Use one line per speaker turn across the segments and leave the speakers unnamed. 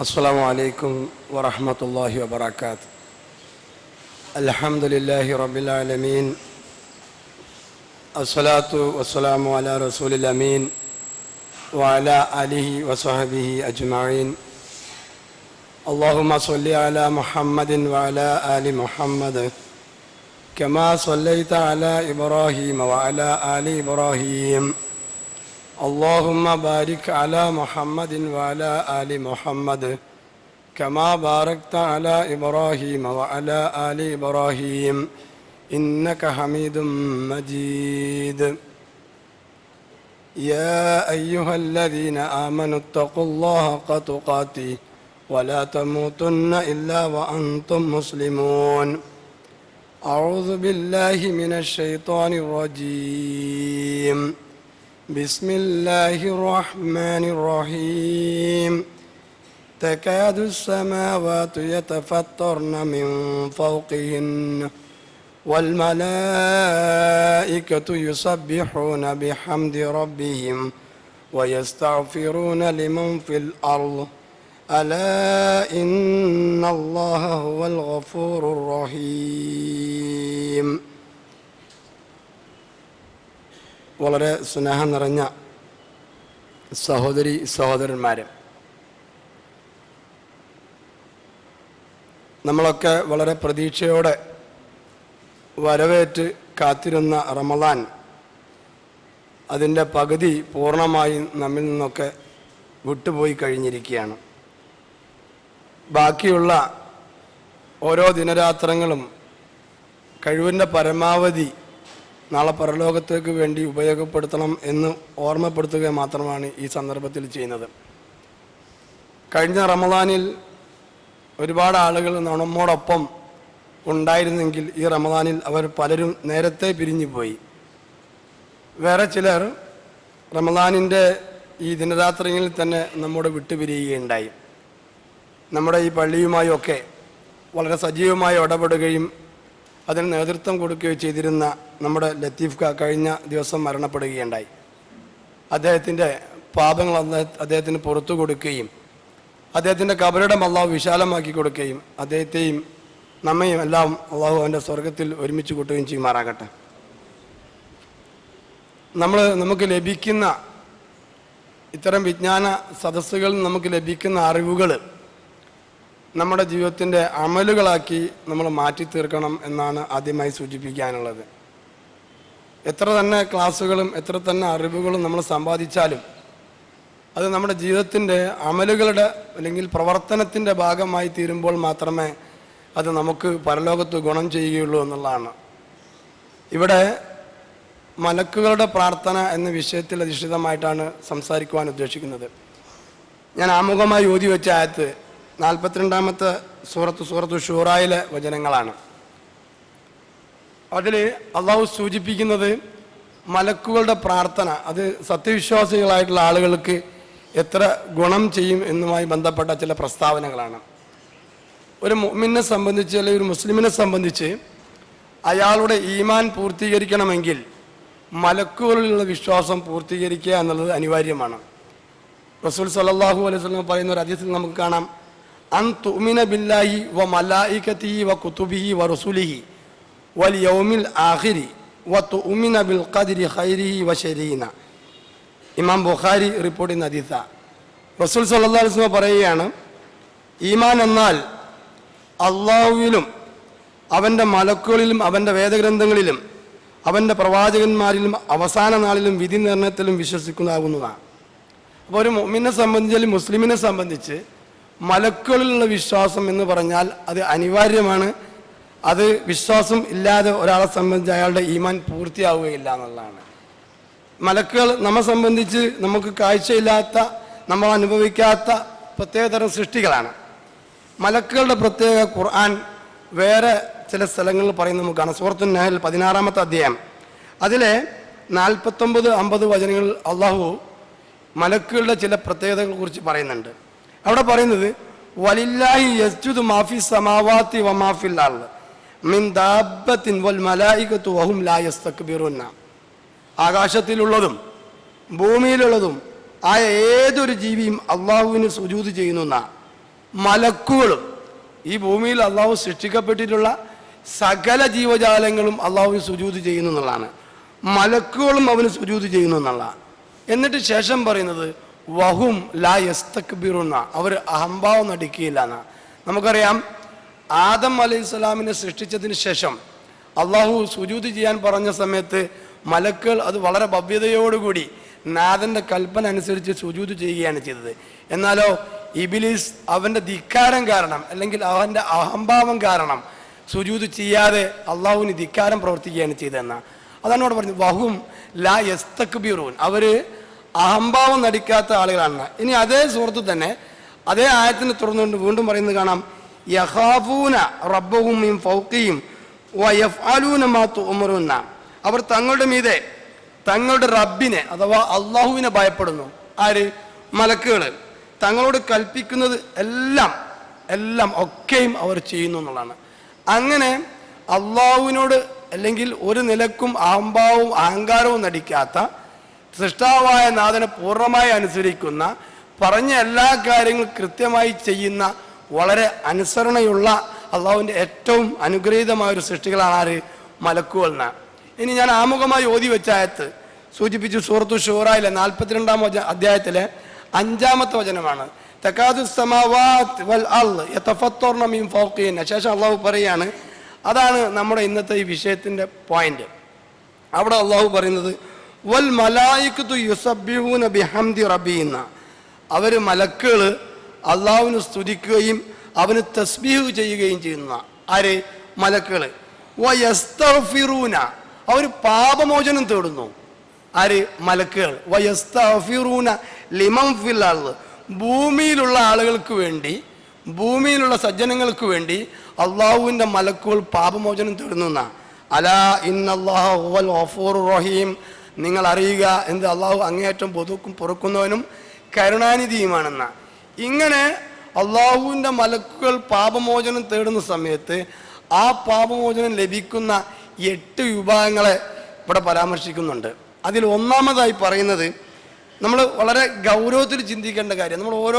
അസ്സലാമു അലൈക്കും വറഹ്മത്തുള്ളാഹി വബറകാത്ത്. അൽഹംദുലില്ലാഹി റബ്ബിൽ ആലമീൻ. അസ്സലാത്തു വസ്സലാമു അലാ റസൂലിൽ അമീൻ വഅലാ ആലിഹി വസഹബിഹി അജ്മഈൻ. അല്ലാഹുമ്മ സ്വല്ലി അലാ മുഹമ്മദിൻ വഅലാ ആലി മുഹമ്മദ് കമാ സ്വല്ലൈത അലാ ഇബ്രാഹീം വഅലാ ആലി ഇബ്രാഹീം. اللهم بارك على محمد وعلى آل محمد كما باركت على إبراهيم وعلى آل إبراهيم إنك حميد مجيد. يا أيها الذين آمنوا اتقوا الله حق تقاته ولا تموتن إلا وأنتم مسلمون. أعوذ بالله من الشيطان الرجيم. بسم الله الرحمن الرحيم. تكاد السماوات يتفطرن من فوقهن والملائكة يسبحون بحمد ربهم ويستغفرون لمن في الأرض ألا إن الله هو الغفور الرحيم. വളരെ സ്നേഹം നിറഞ്ഞ സഹോദരി സഹോദരന്മാരെ, നമ്മളൊക്കെ വളരെ പ്രതീക്ഷയോടെ വരവേറ്റ് കാത്തിരുന്ന റമളാൻ അതിൻ്റെ പകുതി പൂർണ്ണമായും നമ്മിൽ നിന്നൊക്കെ വിട്ടുപോയി കഴിഞ്ഞിരിക്കുകയാണ്. ബാക്കിയുള്ള ഓരോ ദിനരാത്രങ്ങളും കഴിവിൻ്റെ പരമാവധി നാളെ പരലോകത്തേക്ക് വേണ്ടി ഉപയോഗപ്പെടുത്തണം എന്ന് ഓർമ്മപ്പെടുത്തുക മാത്രമാണ് ഈ സന്ദർഭത്തിൽ ചെയ്യുന്നത്. കഴിഞ്ഞ റമളാനിൽ ഒരുപാട് ആളുകൾ നമ്മോടൊപ്പം ഉണ്ടായിരുന്നെങ്കിൽ ഈ റമളാനിൽ അവർ പലരും നേരത്തെ പിരിഞ്ഞു പോയി. വേറെ ചിലർ റമളാനിൻ്റെ ഈ ദിനരാത്രങ്ങളിൽ തന്നെ നമ്മോട് വിട്ടുപിരിയുകയുണ്ടായി. നമ്മുടെ ഈ പള്ളിയുമായൊക്കെ വളരെ സജീവമായി ഇടപെടുകയും അതിന് നേതൃത്വം കൊടുക്കുകയോ ചെയ്തിരുന്ന നമ്മുടെ ലത്തീഫ് കഴിഞ്ഞ ദിവസം മരണപ്പെടുകയുണ്ടായി. അദ്ദേഹത്തിൻ്റെ പാപങ്ങൾ അദ്ദേഹത്തിന് പുറത്തു കൊടുക്കുകയും അദ്ദേഹത്തിൻ്റെ കബറിടം അള്ളാഹു വിശാലമാക്കി കൊടുക്കുകയും അദ്ദേഹത്തെയും നമ്മയും എല്ലാം അള്ളാഹു അവൻ്റെ സ്വർഗത്തിൽ ഒരുമിച്ച് കൂട്ടുകയും ചെയ്യുമാറാകട്ടെ. നമുക്ക് ലഭിക്കുന്ന ഇത്തരം വിജ്ഞാന സദസ്സുകളിൽ നമുക്ക് ലഭിക്കുന്ന അറിവുകൾ നമ്മുടെ ജീവിതത്തിൻ്റെ അമലുകളാക്കി നമ്മൾ മാറ്റി തീർക്കണം എന്നാണ് ആദ്യമായി സൂചിപ്പിക്കാനുള്ളത്. എത്ര തന്നെ ക്ലാസ്സുകളും എത്ര തന്നെ അറിവുകളും നമ്മൾ സമ്പാദിച്ചാലും അത് നമ്മുടെ ജീവിതത്തിൻ്റെ അമലുകളുടെ അല്ലെങ്കിൽ പ്രവർത്തനത്തിൻ്റെ ഭാഗമായി തീരുമ്പോൾ മാത്രമേ അത് നമുക്ക് പരലോകത്ത് ഗുണം ചെയ്യുകയുള്ളൂ എന്നുള്ളതാണ്. ഇവിടെ മലക്കുകളുടെ പ്രാർത്ഥന എന്ന വിഷയത്തിൽ അധിഷ്ഠിതമായിട്ടാണ് സംസാരിക്കുവാൻ ഉദ്ദേശിക്കുന്നത്. ഞാൻ ആമുഖമായി ഓതി വെച്ച ആയത്ത് 42-ാമത്തെ സൂറത്തു ഷൂറായിലെ വചനങ്ങളാണ്. അതിൽ അള്ളാഹു സൂചിപ്പിക്കുന്നത് മലക്കുകളുടെ പ്രാർത്ഥന അത് സത്യവിശ്വാസികളായിട്ടുള്ള ആളുകൾക്ക് എത്ര ഗുണം ചെയ്യും എന്നുമായി ബന്ധപ്പെട്ട ചില പ്രസ്താവനകളാണ്. ഒരു മുഅ്മിനെ സംബന്ധിച്ച് അല്ലെങ്കിൽ ഒരു മുസ്ലിമിനെ സംബന്ധിച്ച് അയാളുടെ ഈമാൻ പൂർത്തീകരിക്കണമെങ്കിൽ മലക്കുകളിലുള്ള വിശ്വാസം പൂർത്തീകരിക്കുക എന്നുള്ളത് അനിവാര്യമാണ്. റസൂൽ സല്ലല്ലാഹു അലൈഹി വസല്ലം പറയുന്ന ഒരു ഹദീസിൽ നമുക്ക് കാണാം, അൻ തുഅ്മിന ബില്ലാഹി വ മലായികതിഹി വ കുതുബിഹി വ റസൂലിഹി വൽ യൗമിൽ ആഖിരി വ തുഅ്മിന ബിൽ ഖദ്രി ഖൈരിഹി വ ശർരിഹി. ഇമാം ബുഖാരി റിപ്പോർട്ട് ചെയ്യുന്ന ഹദീസാണ്. റസൂൽ സല്ലല്ലാഹു അലൈഹി വസല്ലം പറയുകയാണ്, ഈമാൻ എന്നാൽ അള്ളാഹുവിലും അവൻ്റെ മലക്കുകളിലും അവൻ്റെ വേദഗ്രന്ഥങ്ങളിലും അവൻ്റെ പ്രവാചകന്മാരിലും അവസാന നാളിലും വിധി നിർണയത്തിലും വിശ്വസിക്കുന്നതാകുന്നതാണ്. അപ്പോൾ ഒരു മുഅ്മിനെ സംബന്ധിച്ച് അല്ലെങ്കിൽ മുസ്ലിമിനെ സംബന്ധിച്ച് മലക്കുകളിലുള്ള വിശ്വാസം എന്ന് പറഞ്ഞാൽ അത് അനിവാര്യമാണ്. അത് വിശ്വാസം ഇല്ലാതെ ഒരാളെ സംബന്ധിച്ച് അയാളുടെ ഈമാൻ പൂർത്തിയാവുകയില്ല എന്നുള്ളതാണ്. മലക്കുകൾ നമ്മെ സംബന്ധിച്ച് നമുക്ക് കാഴ്ചയില്ലാത്ത നമ്മൾ അനുഭവിക്കാത്ത പ്രത്യേകതരം സൃഷ്ടികളാണ്. മലക്കുകളുടെ പ്രത്യേക ഖുർആൻ വേറെ ചില സ്ഥലങ്ങളിൽ പറയുന്നത് നമുക്ക് കാണാം. സൂറത്തുൻ നഹൽ 16-ാമത്തെ അധ്യായം അതിലെ 49-50 വചനങ്ങളിൽ അള്ളാഹു മലക്കുകളുടെ ചില പ്രത്യേകതകളെ കുറിച്ച് പറയുന്നുണ്ട്. അവിടെ പറയുന്നത് വലില്ലാഹി യസ്ജുദു മാഫി സമാവാതി വ മാഫിൽ അർദ് മിൻ ദാബത്തിൻ വൽ മലായികതു വഹും ലാ യസ്തക്ബിറൂന. ആകാശത്തിലുള്ളതും ഭൂമിയിലുള്ളതും ആയ ഏതൊരു ജീവിയും അള്ളാഹുവിന് സുജൂദ് ചെയ്യുന്ന മലക്കുകളും ഈ ഭൂമിയിൽ അള്ളാഹു സൃഷ്ടിക്കപ്പെട്ടിട്ടുള്ള സകല ജീവജാലങ്ങളും അള്ളാഹുവിന് സുജൂദ് ചെയ്യുന്നു എന്നുള്ളതാണ്. മലക്കുകളും അവന് സുജൂദ് ചെയ്യുന്നു എന്നുള്ള. എന്നിട്ട് ശേഷം പറയുന്നത് വഹും ലാ യസ്തക്ബിറുന്ന, അവർ അഹംഭാവം നടിക്കുകയില്ല എന്നാ. നമുക്കറിയാം ആദം അലൈഹി സ്വലാമിനെ സൃഷ്ടിച്ചതിന് ശേഷം അള്ളാഹു സുജൂദ് ചെയ്യാൻ പറഞ്ഞ സമയത്ത് മലക്കുകൾ അത് വളരെ ഭവ്യതയോടുകൂടി നാഥന്റെ കൽപ്പന അനുസരിച്ച് സുജൂദ് ചെയ്യുകയാണ് ചെയ്തത്. എന്നാലോ ഇബ്ലീസ് അവന്റെ ധിക്കാരം കാരണം അല്ലെങ്കിൽ അവന്റെ അഹംഭാവം കാരണം സുജൂദ് ചെയ്യാതെ അള്ളാഹുവിന് ധിക്കാരം പ്രവർത്തിക്കുകയാണ് ചെയ്തതെന്ന. അതാണ് ഇവിടെ പറഞ്ഞത് വഹും ലാ യസ്തക്ബിറൂൻ, അവര് അഹംഭാവം നടിക്കാത്ത ആളുകളാണ്. ഇനി അതേ സൂറത്ത് തന്നെ അതേ ആയത്തിന് തുറന്നുകൊണ്ട് വീണ്ടും പറയുന്നത് കാണാം, യഖാഫൂന റബ്ബഹും മിൻ ഫൗഖിഹിം വയഫ്അലൂന മാ തുഅമറൂന, അവർ തങ്ങളുടെ മീതെ തങ്ങളുടെ റബ്ബിനെ അഥവാ അള്ളാഹുവിനെ ഭയപ്പെടുന്നു. ആര്? മലക്കുകൾ. തങ്ങളോട് കൽപ്പിക്കുന്നത് എല്ലാം ഒക്കെയും അവർ ചെയ്യുന്നു എന്നുള്ളതാണ്. അങ്ങനെ അള്ളാഹുവിനോട് അല്ലെങ്കിൽ ഒരു നിലക്കും അഹംഭാവവും അഹങ്കാരവും നടിക്കാത്ത സൃഷ്ടാവായ നാഥനെ പൂർണ്ണമായി അനുസരിക്കുന്ന, പറഞ്ഞ എല്ലാ കാര്യങ്ങളും കൃത്യമായി ചെയ്യുന്ന, വളരെ അനുസരണയുള്ള അള്ളാഹുവിൻ്റെ ഏറ്റവും അനുഗ്രഹീതമായ ഒരു സൃഷ്ടികളാണ് ആര്? മലക്കുകൾ എന്നാ. ഇനി ഞാൻ ആമുഖമായി ഓതി വെച്ച ആയത്ത് സൂചിപ്പിച്ചു. സൂറത്തു ഷൂറയിലെ 42-ാം അധ്യായത്തിലെ 5-ാമത്തെ വചനമാണ്. തകാദു സമാവാത് വൽ അർള് യതഫത്തർന മിൻ ഫൗഖിഹിൻ. ശേഷം അള്ളാഹു പറയാണ്, അതാണ് നമ്മുടെ ഇന്നത്തെ ഈ വിഷയത്തിൻ്റെ പോയിന്റ്. അവിടെ അള്ളാഹു പറയുന്നത് വൽ മലായികത്തു യുസബ്ബിഹൂന ബിഹംദി റബ്ബിഹിന്ന, അവർ മലക്കുകൾ അള്ളാഹുവിനെ സ്തുതിക്കുകയും അവന് തസ്ബീഹ് ചെയ്യുകയും ചെയ്യുന്ന. ആര്? മലക്കുകൾ. വയസ്തഗ്ഫിറൂന, അവർ പാപമോചനം തേടുന്നു. ആര്? മലക്കുകൾ. വയസ്തഗ്ഫിറൂന ലിമൻ ഫിൽ അർള്, ഭൂമിയിലുള്ള ആളുകൾക്ക് വേണ്ടി, ഭൂമിയിലുള്ള സജ്ജനങ്ങൾക്ക് വേണ്ടി അള്ളാഹുവിൻ്റെ മലക്കുകൾ പാപമോചനം തേടുന്നു എന്നാ. അലാ ഇന്നല്ലാഹ ഹുവൽ ഗഫൂറുർ റഹീം, നിങ്ങൾ അറിയുക എന്ത്, അള്ളാഹു അങ്ങേയറ്റം പൊറുക്കുന്നവനും കരുണാനിധിയുമാണെന്ന. ഇങ്ങനെ അള്ളാഹുവിൻ്റെ മലക്കുകൾ പാപമോചനം തേടുന്ന സമയത്ത് ആ പാപമോചനം ലഭിക്കുന്ന 8 വിഭാഗങ്ങളെ ഇവിടെ പരാമർശിക്കുന്നുണ്ട്. അതിൽ ഒന്നാമതായി പറയുന്നത് നമ്മൾ വളരെ ഗൗരവത്തിൽ ചിന്തിക്കേണ്ട കാര്യം, നമ്മൾ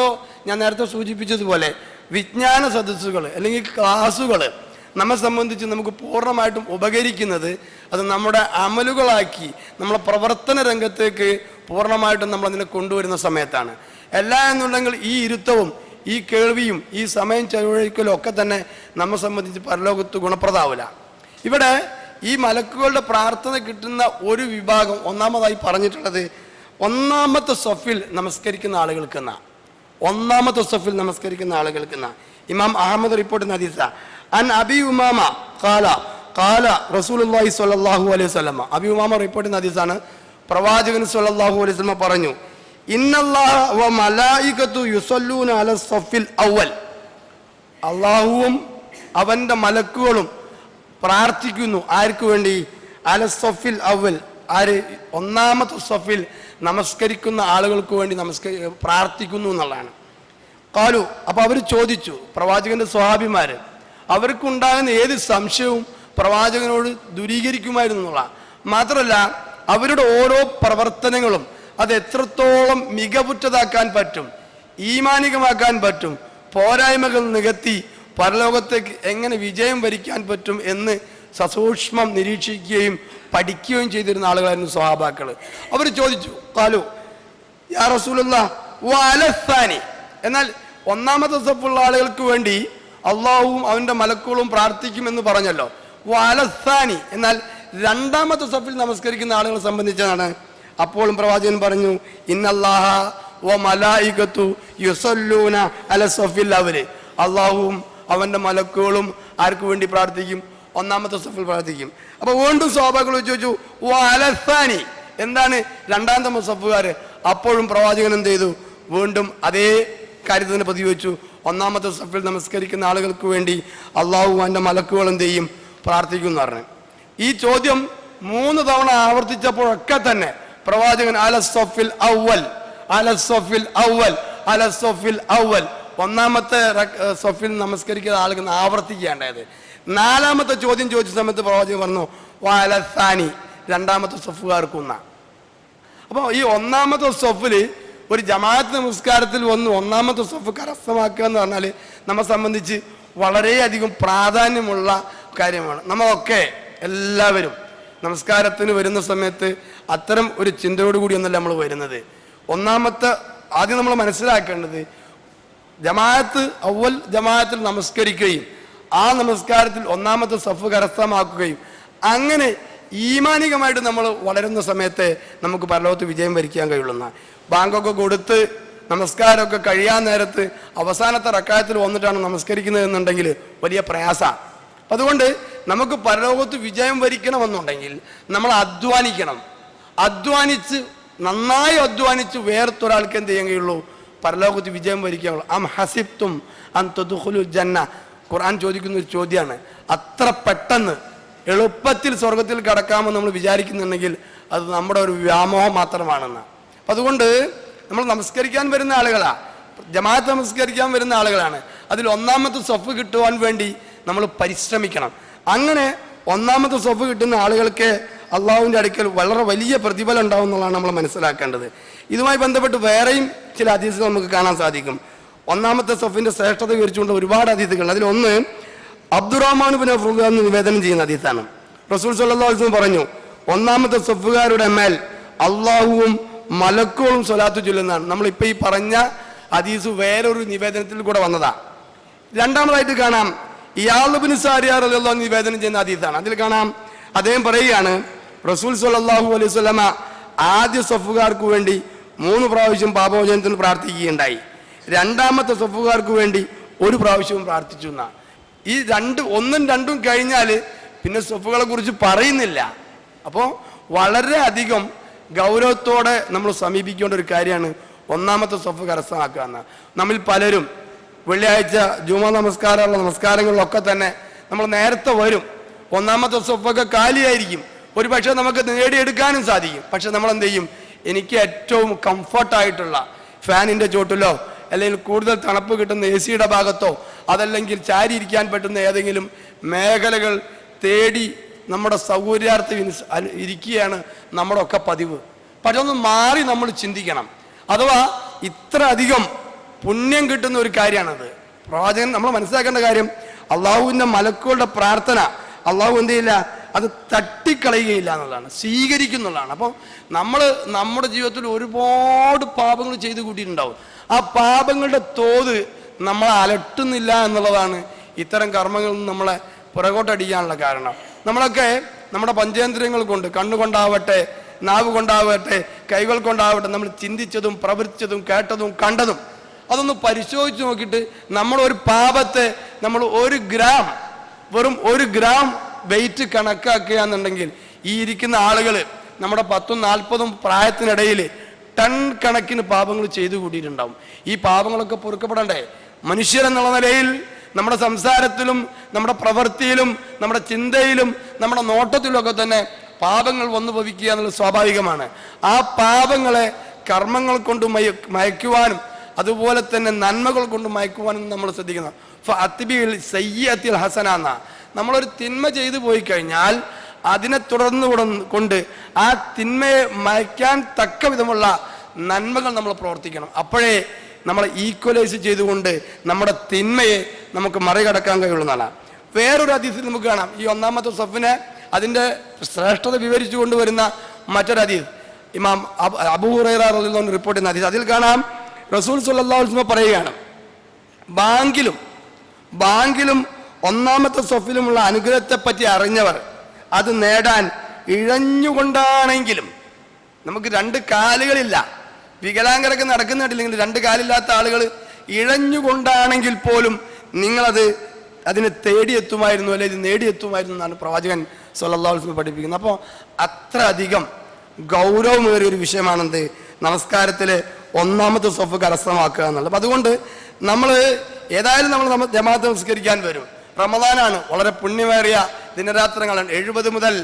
ഞാൻ നേരത്തെ സൂചിപ്പിച്ചതുപോലെ വിജ്ഞാന സദസ്സുകൾ അല്ലെങ്കിൽ ക്ലാസ്സുകൾ നമ്മെ സംബന്ധിച്ച് നമുക്ക് പൂർണ്ണമായിട്ടും ഉപകരിക്കുന്നത് അത് നമ്മുടെ അമലുകളാക്കി നമ്മളെ പ്രവർത്തന രംഗത്തേക്ക് പൂർണ്ണമായിട്ടും നമ്മളതിനെ കൊണ്ടുവരുന്ന സമയത്താണ്. അല്ല എന്നുണ്ടെങ്കിൽ ഈ ഇരുത്തവും ഈ കേൾവിയും ഈ സമയം ചെലവഴിക്കലും ഒക്കെ തന്നെ നമ്മെ സംബന്ധിച്ച് പരലോകത്ത് ഗുണപ്രദമാവില്ല. ഇവിടെ ഈ മലക്കുകളുടെ പ്രാർത്ഥന കിട്ടുന്ന ഒരു വിഭാഗം ഒന്നാമതായി പറഞ്ഞിട്ടുള്ളത് ഒന്നാമത്തെ സഫിൽ നമസ്കരിക്കുന്ന ആളുകൾക്കെന്ന. ഒന്നാമത്തെ സഫിൽ നമസ്കരിക്കുന്ന ആളുകൾക്കെന്ന. ഇമാം അഹമ്മദ് റിപ്പോർട്ട് ചെയ്യുന്ന ഹദീസാ. അൻ അബി ഉമാമ ഖാല ഖാല റസൂലുള്ളാഹി സ്വല്ലല്ലാഹു അലൈഹി വസല്ലം. അബി ഉമാമ റിപ്പോർട്ട് ചെയ്യുന്ന ഹദീസാണ്. പ്രവാചകൻ സ്വല്ലല്ലാഹു അലൈഹി വസല്ലം പറഞ്ഞു, ഇന്നല്ലാഹ വ മലായികത്തു യുസല്ലൂന അല സഫിൽ അവൽ, അള്ളാഹുവും അവൻ്റെ മലക്കുകളും പ്രാർത്ഥിക്കുന്നു. ആർക്ക് വേണ്ടി? അല സഫിൽ അവൽ, ആര്? ഒന്നാമത്തെ സഫിൽ നമസ്കരിക്കുന്ന ആളുകൾക്ക് വേണ്ടി പ്രാർത്ഥിക്കുന്നു എന്നുള്ളതാണ്. കാലു, അപ്പൊ അവർ ചോദിച്ചു, പ്രവാചകന്റെ സ്വഹാബിമാര്, അവർക്കുണ്ടാകുന്ന ഏത് സംശയവും പ്രവാചകനോട് ദൂരീകരിക്കുമായിരുന്നു എന്നുള്ള. മാത്രമല്ല അവരുടെ ഓരോ പ്രവർത്തനങ്ങളും അത് എത്രത്തോളം മികവുറ്റതാക്കാൻ പറ്റും, ഈമാനികമാക്കാൻ പറ്റും, പോരായ്മകൾ നികത്തി പരലോകത്തേക്ക് എങ്ങനെ വിജയം വരിക്കാൻ പറ്റും എന്ന് സസൂക്ഷ്മം നിരീക്ഷിക്കുകയും പഠിക്കുകയും ചെയ്തിരുന്ന ആളുകളായിരുന്നു സ്വഹാബാക്കൾ. അവർ ചോദിച്ചു, ഖാലു യാ റസൂലുള്ളാഹ് വ അലസ്സാനി, എന്നാൽ ഒന്നാമത്തെ സഫുള്ള ആളുകൾക്ക് വേണ്ടി അള്ളാഹുവും അവൻ്റെ മലക്കുകളും പ്രാർത്ഥിക്കുമെന്ന് പറഞ്ഞല്ലോ. വ അലസ്സാനി, എന്നാൽ രണ്ടാമത്തെ സഫിൽ നമസ്കരിക്കുന്ന ആളുകളെ സംബന്ധിച്ചാണ്. അപ്പോഴും പ്രവാചകൻ പറഞ്ഞു, ഇന്നല്ലാഹ വ മലായികത്തു യുസല്ലൂന അല സഫിൽ അവല്, അള്ളാഹുവും അവൻ്റെ മലക്കുകളും ആർക്ക് വേണ്ടി പ്രാർത്ഥിക്കും? ഒന്നാമത്തെ സഫിൽ പ്രാർത്ഥിക്കും. അപ്പൊ വീണ്ടും സ്വഹാബാക്കൾ ചോദിച്ചു, വ അലസ്സാനി, എന്താണ് രണ്ടാമത്തെ സഫുകാര്? അപ്പോഴും പ്രവാചകൻ എന്ത് ചെയ്തു? വീണ്ടും അതേ കാര്യത്തിന് പ്രതിവെച്ചു, ഒന്നാമത്തെ സഫിൽ നമസ്കരിക്കുന്ന ആളുകൾക്ക് വേണ്ടി അള്ളാഹു അവൻ്റെ മലക്കുകൾ എന്ത് ചെയ്യും? പ്രാർത്ഥിക്കും എന്ന് പറഞ്ഞു. ഈ ചോദ്യം 3 തവണ ആവർത്തിച്ചപ്പോഴൊക്കെ തന്നെ പ്രവാചകൻ അല സഫിൽ അവൽ, അല സഫിൽ അവൽ, അല സഫിൽ അവൽ, ഒന്നാമത്തെ സഫിൽ നമസ്കരിക്കുന്ന ആളുകൾ ആവർത്തിക്കുകയുണ്ടായത്. 4ാമത്തെ ചോദ്യം ചോദിച്ച സമയത്ത് പ്രവാചകൻ പറഞ്ഞു വലസാനി, രണ്ടാമത്തെ സഫുകാർക്കുന്ന. അപ്പോൾ ഈ ഒന്നാമത്തെ സഫിൽ ഒരു ജമാഅത്ത് നമസ്കാരത്തിൽ ഒന്നാമത്തെ സഫ് കരസ്ഥമാക്കുക എന്ന് പറഞ്ഞാൽ നമ്മെ സംബന്ധിച്ച് വളരെയധികം പ്രാധാന്യമുള്ള കാര്യമാണ്. നമ്മളൊക്കെ എല്ലാവരും നമസ്കാരത്തിന് വരുന്ന സമയത്ത് അത്തരം ഒരു ചിന്തയോടുകൂടി ഒന്നല്ല നമ്മൾ വരുന്നത്. ആദ്യം നമ്മൾ മനസ്സിലാക്കേണ്ടത് ജമാഅത്ത് അവൽ ജമാഅത്തിൽ നമസ്കരിക്കുകയും ആ നമസ്കാരത്തിൽ ഒന്നാമത്തെ സഫ് കരസ്ഥമാക്കുകയും അങ്ങനെ ഈമാനികമായിട്ട് നമ്മൾ വളരുന്ന സമയത്ത് നമുക്ക് പരലോകത്ത് വിജയം വരിക്കാൻ കഴിയുള്ളൂ. ബാങ്കൊക്കെ കൊടുത്ത് നമസ്കാരമൊക്കെ കഴിയാൻ നേരത്ത് അവസാനത്തെ റക്അത്തിൽ വന്നിട്ടാണ് നമസ്കരിക്കുന്നത് എന്നുണ്ടെങ്കിൽ വലിയ പ്രയാസമാണ്. അതുകൊണ്ട് നമുക്ക് പരലോകത്ത് വിജയം വരിക്കണമെന്നുണ്ടെങ്കിൽ നമ്മൾ നന്നായി അധ്വാനിച്ച് വേർത്തൊരാൾക്ക് എന്ത് ചെയ്യാൻ കഴിയുള്ളൂ? പരലോകത്ത് വിജയം വരിക്കാനുള്ളൂ. അം ഹസിബ്തും അൻ തദ്ഖുലുൽ ജന്ന, ഖുർആൻ ചോദിക്കുന്ന ഒരു ചോദ്യമാണ്. അത്ര പെട്ടെന്ന് എളുപ്പത്തിൽ സ്വർഗത്തിൽ കടക്കാമെന്ന് നമ്മൾ വിചാരിക്കുന്നുണ്ടെങ്കിൽ അത് നമ്മുടെ ഒരു വ്യാമോഹം മാത്രമാണെന്ന്. അതുകൊണ്ട് നമ്മൾ നമസ്കരിക്കാൻ വരുന്ന ആളുകളാണ്, ജമാഅത്ത് നമസ്കരിക്കാൻ വരുന്ന ആളുകളാണ്. അതിൽ ഒന്നാമത്തെ സഫ് കിട്ടുവാൻ വേണ്ടി നമ്മൾ പരിശ്രമിക്കണം. അങ്ങനെ ഒന്നാമത്തെ സഫ് കിട്ടുന്ന ആളുകൾക്ക് അള്ളാഹുവിൻ്റെ അടുക്കൽ വളരെ വലിയ പ്രതിഫലം ഉണ്ടാവും എന്നുള്ളതാണ് നമ്മൾ മനസ്സിലാക്കേണ്ടത്. ഇതുമായി ബന്ധപ്പെട്ട് വേറെയും ചില ഹദീസുകൾ നമുക്ക് കാണാൻ സാധിക്കും. ഒന്നാമത്തെ സഫിന്റെ ശ്രേഷ്ഠത വിവരിച്ചുകൊണ്ട് ഒരുപാട് ഹദീസുകൾ. അതിലൊന്ന് അബ്ദുറഹ്മാൻ ബിൻ ഔഫ് എന്ന് നിവേദനം ചെയ്യുന്ന ഹദീസാണ്. റസൂൽ സല്ലല്ലാഹു അലൈഹി വസല്ലം പറഞ്ഞു, ഒന്നാമത്തെ സഫുകാരുടെ മേൽ അള്ളാഹുവും മലക്കുകളും സ്വലാത്ത് ചൊല്ലുന്നതാണ്. നമ്മളിപ്പോൾ ഈ പറഞ്ഞ ഹദീസ് വേറൊരു നിവേദനത്തിൽ കൂടെ വന്നതാണ്. രണ്ടാമതായിട്ട് കാണാം ഇയാദ് ബിൻ സാരിയ റളിയല്ലാഹു അൻഹു നിവേദനം ചെയ്യുന്ന ഹദീസാണ്. അതിൽ കാണാം അദ്ദേഹം പറയുകയാണ്, റസൂൽ സല്ലല്ലാഹു അലൈഹി വസല്ലമ ആദ്യ സഫുകാർക്ക് വേണ്ടി 3 പ്രാവശ്യം പാപമോചനത്തിന് പ്രാർത്ഥിക്കുകയുണ്ടായി. രണ്ടാമത്തെ സഫുകാർക്ക് വേണ്ടി 1 പ്രാവശ്യവും പ്രാർത്ഥിച്ചു എന്നാണ്. ഈ 1ഉം 2ഉം കഴിഞ്ഞാൽ പിന്നെ സഫുകളെ കുറിച്ച് പറയുന്നില്ല. അപ്പോൾ വളരെ അധികം ഗൗരവത്തോടെ നമ്മൾ സമീപിക്കേണ്ട ഒരു കാര്യമാണ് ഒന്നാമത്തെ സഫ് കരസ്ഥമാക്കുക എന്ന്. നമ്മിൽ പലരും വെള്ളിയാഴ്ച ജുമാ നമസ്കാരങ്ങളിലൊക്കെ തന്നെ നമ്മൾ നേരത്തെ വരും. ഒന്നാമത്തെ സഫൊക്കെ കാലിയായിരിക്കും. ഒരു പക്ഷേ നമുക്ക് നേടിയെടുക്കാനും സാധിക്കും. പക്ഷെ നമ്മൾ എന്ത് ചെയ്യും? എനിക്ക് ഏറ്റവും കംഫർട്ടായിട്ടുള്ള ഫാനിൻ്റെ ചോട്ടിലോ അല്ലെങ്കിൽ കൂടുതൽ തണുപ്പ് കിട്ടുന്ന AC യുടെ ഭാഗത്തോ അതല്ലെങ്കിൽ ചാരി ഇരിക്കാൻ പറ്റുന്ന ഏതെങ്കിലും മേഖലകൾ തേടി നമ്മുടെ സൗകര്യാർത്ഥം ഇരിക്കുകയാണ് നമ്മുടെ ഒക്കെ പതിവ്. പക്ഷെ ഒന്ന് മാറി നമ്മൾ ചിന്തിക്കണം. അഥവാ ഇത്ര അധികം പുണ്യം കിട്ടുന്ന ഒരു കാര്യമാണത്. പ്രവാചകൻ നമ്മൾ മനസ്സിലാക്കേണ്ട കാര്യം, അള്ളാഹുവിൻ്റെ മലക്കുകളുടെ പ്രാർത്ഥന അള്ളാഹു എന്ത് ചെയ്യില്ല, അത് തട്ടിക്കളയുകയില്ല എന്നുള്ളതാണ്, സ്വീകരിക്കുന്നുള്ളതാണ്. അപ്പോൾ നമ്മൾ നമ്മുടെ ജീവിതത്തിൽ ഒരുപാട് പാപങ്ങൾ ചെയ്തു കൂട്ടിയിട്ടുണ്ടാവും. ആ പാപങ്ങളുടെ തോത് നമ്മളെ അലട്ടുന്നില്ല എന്നുള്ളതാണ് ഇത്തരം കർമ്മങ്ങളിൽ നിന്ന് നമ്മളെ പുറകോട്ടടിക്കാനുള്ള കാരണം. നമ്മളൊക്കെ നമ്മുടെ പഞ്ചേന്ദ്രിയങ്ങൾ കൊണ്ട്, കണ്ണുകൊണ്ടാവട്ടെ, നാവ് കൊണ്ടാവട്ടെ, കൈകൾ കൊണ്ടാവട്ടെ, നമ്മൾ ചിന്തിച്ചതും പ്രവർത്തിച്ചതും കേട്ടതും കണ്ടതും അതൊന്ന് പരിശോധിച്ച് നോക്കിയിട്ട് നമ്മളൊരു പാപത്തെ നമ്മൾ വെറും 1 ഗ്രാം വെയിറ്റ് കണക്കാക്കുക എന്നുണ്ടെങ്കിൽ ഈ ഇരിക്കുന്ന ആളുകൾ നമ്മുടെ 10ഉം 40ഉം പ്രായത്തിനിടയിൽ ടൺ കണക്കിന് പാപങ്ങൾ ചെയ്തു കൂട്ടിയിട്ടുണ്ടാവും. ഈ പാപങ്ങളൊക്കെ പൊറുക്കപ്പെടണ്ടേ? മനുഷ്യരെന്നുള്ള നിലയിൽ നമ്മുടെ സംസാരത്തിലും നമ്മുടെ പ്രവൃത്തിയിലും നമ്മുടെ ചിന്തയിലും നമ്മുടെ നോട്ടത്തിലുമൊക്കെ തന്നെ പാപങ്ങൾ വന്നു ഭവിക്കുക എന്നുള്ളത് സ്വാഭാവികമാണ്. ആ പാപങ്ങളെ കർമ്മങ്ങൾ കൊണ്ട് മയക്കുവാനും അതുപോലെ തന്നെ നന്മകൾ കൊണ്ട് മയക്കുവാനും നമ്മൾ ശ്രദ്ധിക്കണം. സയ്യിഅത്തിൽ ഹസന എന്ന നമ്മളൊരു തിന്മ ചെയ്തു പോയി കഴിഞ്ഞാൽ അതിനെ തുടർന്ന് കൊണ്ട് ആ തിന്മയെ മയക്കാൻ തക്ക വിധമുള്ള നന്മകൾ നമ്മൾ പ്രവർത്തിക്കണം. അപ്പോഴേ നമ്മളെ ഈക്വലൈസ് ചെയ്തുകൊണ്ട് നമ്മുടെ തിന്മയെ നമുക്ക് മറികടക്കാൻ കഴിയുള്ളതാണ്. വേറൊരു ഹദീസിൽ നമുക്ക് കാണാം ഈ ഒന്നാമത്തെ സഫിനെ അതിൻ്റെ ശ്രേഷ്ഠത വിവരിച്ചു കൊണ്ടുവരുന്ന മറ്റൊരു ഹദീസ് ഇമാം അബൂ ഹുറൈറ റളിയല്ലാഹു അൻഹു റിപ്പോർട്ട് ചെയ്യുന്ന ഹദീസ്. അതിൽ കാണാം റസൂൽ സല്ലല്ലാഹു അലൈഹി വസല്ലം പറയുകയാണ്, ബാങ്കിലും ഒന്നാമത്തെ സഫിലുമുള്ള അനുഗ്രഹത്തെപ്പറ്റി അറിഞ്ഞവർ അത് നേടാൻ ഇഴഞ്ഞുകൊണ്ടാണെങ്കിലും, നമുക്ക് 2 കാലുകളില്ല, വികലാംഗരൊക്കെ നടക്കുന്നുണ്ടെങ്കിൽ 2 കാലില്ലാത്ത ആളുകൾ ഇഴഞ്ഞുകൊണ്ടാണെങ്കിൽ പോലും അതിനെ തേടിയെത്തുമായിരുന്നു, അല്ലെങ്കിൽ നേടിയെത്തുമായിരുന്നു എന്നാണ് പ്രവാചകൻ സല്ലല്ലാഹു അലൈഹി വസല്ലം പഠിപ്പിക്കുന്നത്. അപ്പോൾ അത്ര അധികം ഗൗരവമേറിയ ഒരു വിഷയമാണെന്ത്? നമസ്കാരത്തിലെ ഒന്നാമത്തെ സഫ് കരസ്ഥമാക്കുക എന്നുള്ളത്. അതുകൊണ്ട് നമ്മൾ ഏതായാലും നമ്മൾ ജമാഅത്ത് നമസ്കരിക്കാൻ വരും. റമദാനാണ്, വളരെ പുണ്യമേറിയ ദിനരാത്രങ്ങളാണ്. 70 മുതൽ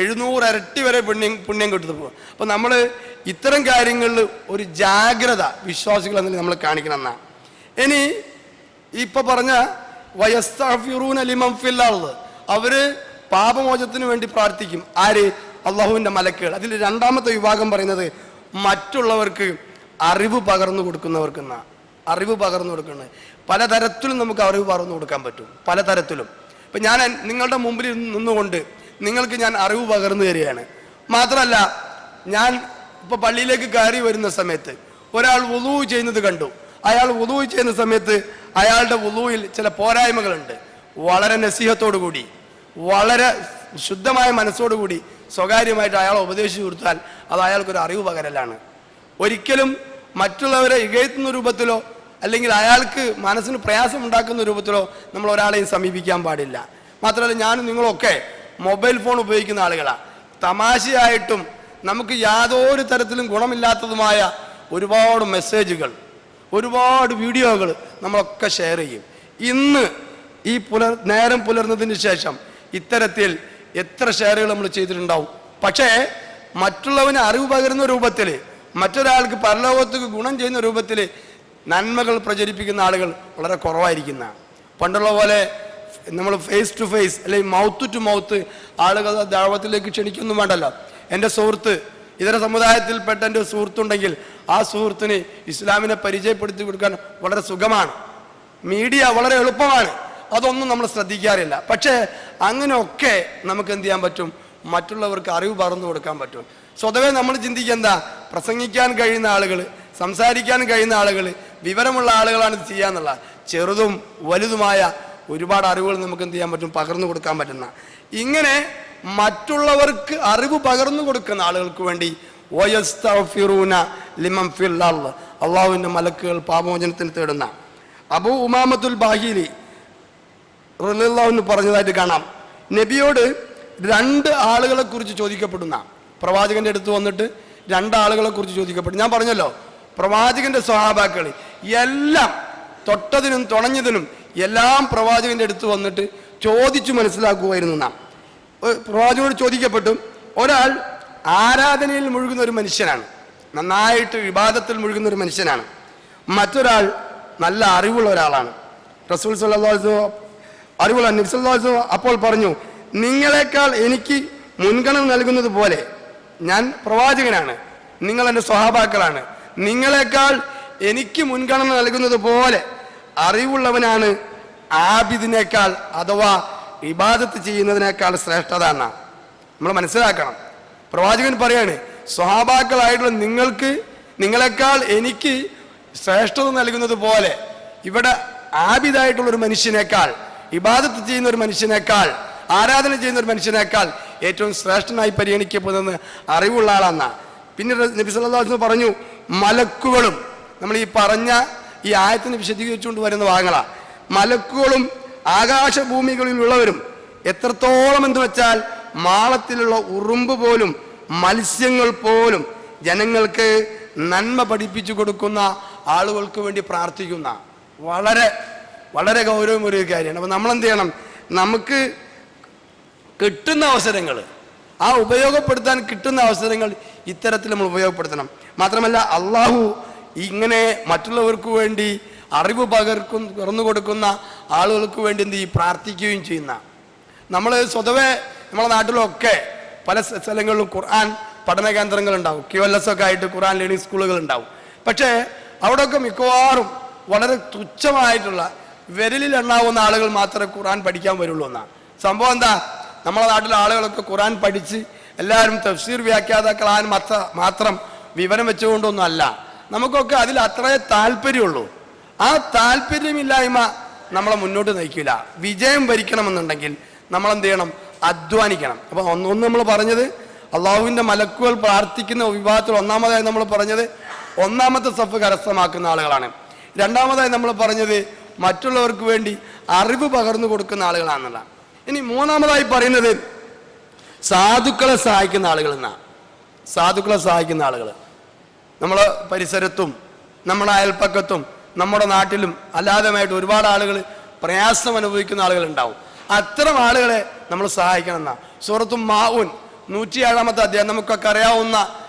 700 ഇരട്ടി വരെ പുണ്യം കിട്ടുന്നു പോകും. അപ്പോൾ നമ്മൾ ഇത്തരം കാര്യങ്ങളിൽ ഒരു ജാഗ്രത വിശ്വാസികൾ എന്നതിൽ നമ്മൾ കാണിക്കണം എന്നാണ്. ഇനി ഇപ്പം പറഞ്ഞ വയസ്തഗ്ഫിറൂന ലിമൻ ഫിൽ അർദ്, അവർ പാപമോചനത്തിന് വേണ്ടി പ്രാർത്ഥിക്കും. ആര്? അള്ളാഹുവിൻ്റെ മലക്കുകൾ. അതിൽ രണ്ടാമത്തെ വിഭാഗം പറയുന്നത് മറ്റുള്ളവർക്ക് അറിവ് പകർന്നു കൊടുക്കുന്നവർക്കെന്ന അറിവ് പകർന്നു കൊടുക്കുന്നത് പലതരത്തിലും നമുക്ക് അറിവ് പകർന്നു കൊടുക്കാൻ പറ്റും. പലതരത്തിലും. ഇപ്പം ഞാൻ നിങ്ങളുടെ മുമ്പിൽ നിന്നുകൊണ്ട് നിങ്ങൾക്ക് ഞാൻ അറിവ് പകർന്നു തരികയാണ്. മാത്രമല്ല, ഞാൻ ഇപ്പോൾ പള്ളിയിലേക്ക് കയറി വരുന്ന സമയത്ത് ഒരാൾ വുളൂ ചെയ്യുന്നത് കണ്ടു. അയാൾ വുളൂ ചെയ്യുന്ന സമയത്ത് അയാളുടെ വുളൂയിൽ ചില പോരായ്മകളുണ്ട്. വളരെ നസീഹത്തോടു കൂടി, വളരെ ശുദ്ധമായ മനസ്സോടുകൂടി സ്വകാര്യമായിട്ട് അയാളെ ഉപദേശിച്ചു കൊടുത്താൽ അത് അയാൾക്കൊരു അറിവ് പകരലാണ്. ഒരിക്കലും മറ്റുള്ളവരെ ഇകഴ്ത്തുന്ന രൂപത്തിലോ അല്ലെങ്കിൽ അയാൾക്ക് മനസ്സിന് പ്രയാസം ഉണ്ടാക്കുന്ന രൂപത്തിലോ നമ്മൾ ഒരാളെയും സമീപിക്കാൻ പാടില്ല. മാത്രമല്ല, ഞാനും നിങ്ങളൊക്കെ മൊബൈൽ ഫോൺ ഉപയോഗിക്കുന്ന ആളുകളാണ്. തമാശയായിട്ടും നമുക്ക് യാതൊരു തരത്തിലും ഗുണമില്ലാത്തതുമായ ഒരുപാട് മെസ്സേജുകൾ, ഒരുപാട് വീഡിയോകൾ നമ്മളൊക്കെ ഷെയർ ചെയ്യും. ഇന്ന് ഈ നേരം പുലർന്നതിന് ശേഷം ഇത്തരത്തിൽ എത്ര ഷെയറുകൾ നമ്മൾ ചെയ്തിട്ടുണ്ടാവും. പക്ഷേ മറ്റുള്ളവന് അറിവ് പകരുന്ന രൂപത്തിൽ, മറ്റൊരാൾക്ക് പരലോകത്തേക്ക് ഗുണം ചെയ്യുന്ന രൂപത്തിൽ നന്മകൾ പ്രചരിപ്പിക്കുന്ന ആളുകൾ വളരെ കുറവായിരിക്കുന്ന. പണ്ടുള്ള പോലെ നമ്മൾ ഫേസ് ടു ഫേസ് അല്ലെങ്കിൽ മൗത്ത് ടു മൗത്ത് ആളുകൾ ദഅവത്തിലേക്ക് ക്ഷണിക്കൊന്നും വേണ്ടല്ലോ. എൻ്റെ സുഹൃത്ത്, ഇതര സമുദായത്തിൽപ്പെട്ട എൻ്റെ സുഹൃത്തുണ്ടെങ്കിൽ ആ സുഹൃത്തിന് ഇസ്ലാമിനെ പരിചയപ്പെടുത്തി കൊടുക്കാൻ വളരെ സുഖമാണ്. മീഡിയ വളരെ എളുപ്പമാണ്. അതൊന്നും നമ്മൾ ശ്രദ്ധിക്കാറില്ല. പക്ഷേ അങ്ങനെയൊക്കെ നമുക്ക് എന്ത് ചെയ്യാൻ പറ്റും? മറ്റുള്ളവർക്ക് അറിവ് പകർന്നു കൊടുക്കാൻ പറ്റും. സ്വതവേ നമ്മൾ ചിന്തിക്കുക എന്താ, പ്രസംഗിക്കാൻ കഴിയുന്ന ആളുകൾ, സംസാരിക്കാൻ കഴിയുന്ന ആളുകൾ, വിവരമുള്ള ആളുകളാണ് ഇത് ചെയ്യാന്നുള്ള. ചെറുതും വലുതുമായ ഒരുപാട് അറിവുകൾ നമുക്ക് എന്ത് ചെയ്യാൻ പറ്റും? പകർന്നു കൊടുക്കാൻ പറ്റുന്ന. ഇങ്ങനെ മറ്റുള്ളവർക്ക് അറിവ് പകർന്നു കൊടുക്കുന്ന ആളുകൾക്ക് വേണ്ടി അള്ളാഹുവിൻ്റെ മലക്കുകൾ പാപമോചനത്തിന് തേടുന്ന അബൂ ഉമാമത്തുൽ ബാഹിലി റളിയല്ലാഹു അൻഹു പറഞ്ഞതായിട്ട് കാണാം. നബിയോട് 2 ആളുകളെ കുറിച്ച് ചോദിക്കപ്പെടുന്ന, പ്രവാചകന്റെ അടുത്ത് വന്നിട്ട് 2 ആളുകളെ കുറിച്ച് ചോദിക്കപ്പെട്ടു. ഞാൻ പറഞ്ഞല്ലോ, പ്രവാചകന്റെ സ്വഹാബാക്കൾ എല്ലാം തൊട്ടതിനും തുണഞ്ഞതിനും എല്ലാം പ്രവാചകന്റെ അടുത്ത് വന്നിട്ട് ചോദിച്ചു മനസ്സിലാക്കുമായിരുന്നു. നാം പ്രവാചകനോട് ചോദിക്കപ്പെട്ടു. ഒരാൾ ആരാധനയിൽ മുഴുകുന്ന ഒരു മനുഷ്യനാണ്, നന്നായിട്ട് ഇബാദത്തിൽ മുഴുകുന്ന ഒരു മനുഷ്യനാണ്. മറ്റൊരാൾ നല്ല അറിവുള്ള ഒരാളാണ്. റസൂൽ സല്ലല്ലാഹു അലൈഹി വസല്ലം അറിവുള്ള നബി സല്ലല്ലാഹു അലൈഹി വസല്ലം അപ്പോൾ പറഞ്ഞു, നിങ്ങളെക്കാൾ എനിക്ക് മുൻഗണന നൽകുന്നത് പോലെ, ഞാൻ പ്രവാചകനാണ്, നിങ്ങൾ എൻ്റെ സ്വഹാബാക്കളാണ്, നിങ്ങളെക്കാൾ എനിക്ക് മുൻഗണന നൽകുന്നത് പോലെ അറിവുള്ളവനാണ് ആബിദിനേക്കാൾ അഥവാ ഇബാദത്ത് ചെയ്യുന്നതിനേക്കാൾ ശ്രേഷ്ഠത എന്നാ നമ്മൾ മനസ്സിലാക്കണം. പ്രവാചകൻ പറയാണ്, സ്വഹാബാക്കളായിട്ടുള്ള നിങ്ങളെക്കാൾ എനിക്ക് ശ്രേഷ്ഠത നൽകുന്നത് പോലെ ഇവിടെ ആബിദായിട്ടുള്ളൊരു മനുഷ്യനേക്കാൾ, ഇബാദത്ത് ചെയ്യുന്ന ഒരു മനുഷ്യനേക്കാൾ, ആരാധന ചെയ്യുന്ന ഒരു മനുഷ്യനേക്കാൾ ഏറ്റവും ശ്രേഷ്ഠനായി പരിഗണിക്കപ്പെടുന്നത് അറിവുള്ള ആളാന്നാ. പിന്നെ നബി സല്ലല്ലാഹു അലൈഹി വസല്ലം പറഞ്ഞു, മലക്കുകളും, നമ്മൾ ഈ പറഞ്ഞ ഈ ആയത്തിനെ വിശദീകരിച്ചുകൊണ്ട് വരുന്ന ഭാഗങ്ങളാണ്. മലക്കുകളും ആകാശഭൂമികളിലുള്ളവരും എത്രത്തോളം എന്ന് വെച്ചാൽ മാളത്തിലുള്ള ഉറുമ്പ് പോലും മത്സ്യങ്ങൾ പോലും ജനങ്ങൾക്ക് നന്മ പഠിപ്പിച്ചു കൊടുക്കുന്ന ആളുകൾക്ക് വേണ്ടി പ്രാർത്ഥിക്കുന്ന വളരെ വളരെ ഗൗരവമൊരു കാര്യമാണ്. അപ്പം നമ്മളെന്ത് ചെയ്യണം? നമുക്ക് കിട്ടുന്ന അവസരങ്ങൾ, ആ ഉപയോഗപ്പെടുത്താൻ കിട്ടുന്ന അവസരങ്ങൾ ഇത്തരത്തിൽ നമ്മൾ ഉപയോഗപ്പെടുത്തണം. മാത്രമല്ല, അള്ളാഹു ഇങ്ങനെ മറ്റുള്ളവർക്ക് വേണ്ടി അറിവ് പകർന്നു കൊടുക്കുന്ന ആളുകൾക്ക് വേണ്ടി എന്ത് ചെയ്യും? പ്രാർത്ഥിക്കുകയും ചെയ്യുന്ന. നമ്മൾ സ്വതവേ നമ്മളെ നാട്ടിലൊക്കെ പല സ്ഥലങ്ങളിലും ഖുർആൻ പഠന കേന്ദ്രങ്ങളുണ്ടാവും, QLS ഒക്കെ ആയിട്ട് ഖുർആൻ ലേണിംഗ് സ്കൂളുകൾ ഉണ്ടാവും. പക്ഷേ അവിടെയൊക്കെ മിക്കവാറും വളരെ തുച്ഛമായിട്ടുള്ള വിരലിൽ എണ്ണാവുന്ന ആളുകൾ മാത്രമേ ഖുർആൻ പഠിക്കാൻ വരുള്ളൂ എന്നാണ് സംഭവം. എന്താ, നമ്മളെ നാട്ടിലെ ആളുകളൊക്കെ ഖുർആൻ പഠിച്ച് എല്ലാവരും തഫ്സീർ വ്യാഖ്യാതാക്കളാൻ മാത്രം വിവരം വെച്ചുകൊണ്ടൊന്നും അല്ല. നമുക്കൊക്കെ അതിൽ അത്രേ താല്പര്യമുള്ളൂ. ആ താല്പര്യമില്ലായ്മ നമ്മളെ മുന്നോട്ട് നയിക്കില്ല. വിജയം വരിക്കണമെന്നുണ്ടെങ്കിൽ നമ്മളെന്ത് ചെയ്യണം? അധ്വാനിക്കണം. അപ്പം ഒന്ന് നമ്മൾ പറഞ്ഞത് അള്ളാഹുവിൻ്റെ മലക്കുകൾ പ്രാർത്ഥിക്കുന്ന വിഭാഗത്തിൽ ഒന്നാമതായി നമ്മൾ പറഞ്ഞത് ഒന്നാമത്തെ സഫ് കരസ്ഥമാക്കുന്ന ആളുകളാണ്. രണ്ടാമതായി നമ്മൾ പറഞ്ഞത് മറ്റുള്ളവർക്ക് വേണ്ടി അറിവ് പകർന്നു കൊടുക്കുന്ന ആളുകളാണെന്നുള്ള. ഇനി മൂന്നാമതായി പറയുന്നത് സാധുക്കളെ സഹായിക്കുന്ന ആളുകൾ എന്നാണ്. സാധുക്കളെ സഹായിക്കുന്ന ആളുകൾ നമ്മളെ പരിസരത്തും നമ്മുടെ അയൽപ്പക്കത്തും നമ്മുടെ നാട്ടിലും അല്ലാതെയായിട്ട് ഒരുപാട് ആളുകൾ പ്രയാസം അനുഭവിക്കുന്ന ആളുകൾ ഉണ്ടാവും. അത്തരം ആളുകളെ നമ്മൾ സഹായിക്കണം എന്നാ. സൂറത്തുൽ മാഊൻ 107-ാമത്തെ അധ്യായം നമുക്കൊക്കെ അറിയാവുന്ന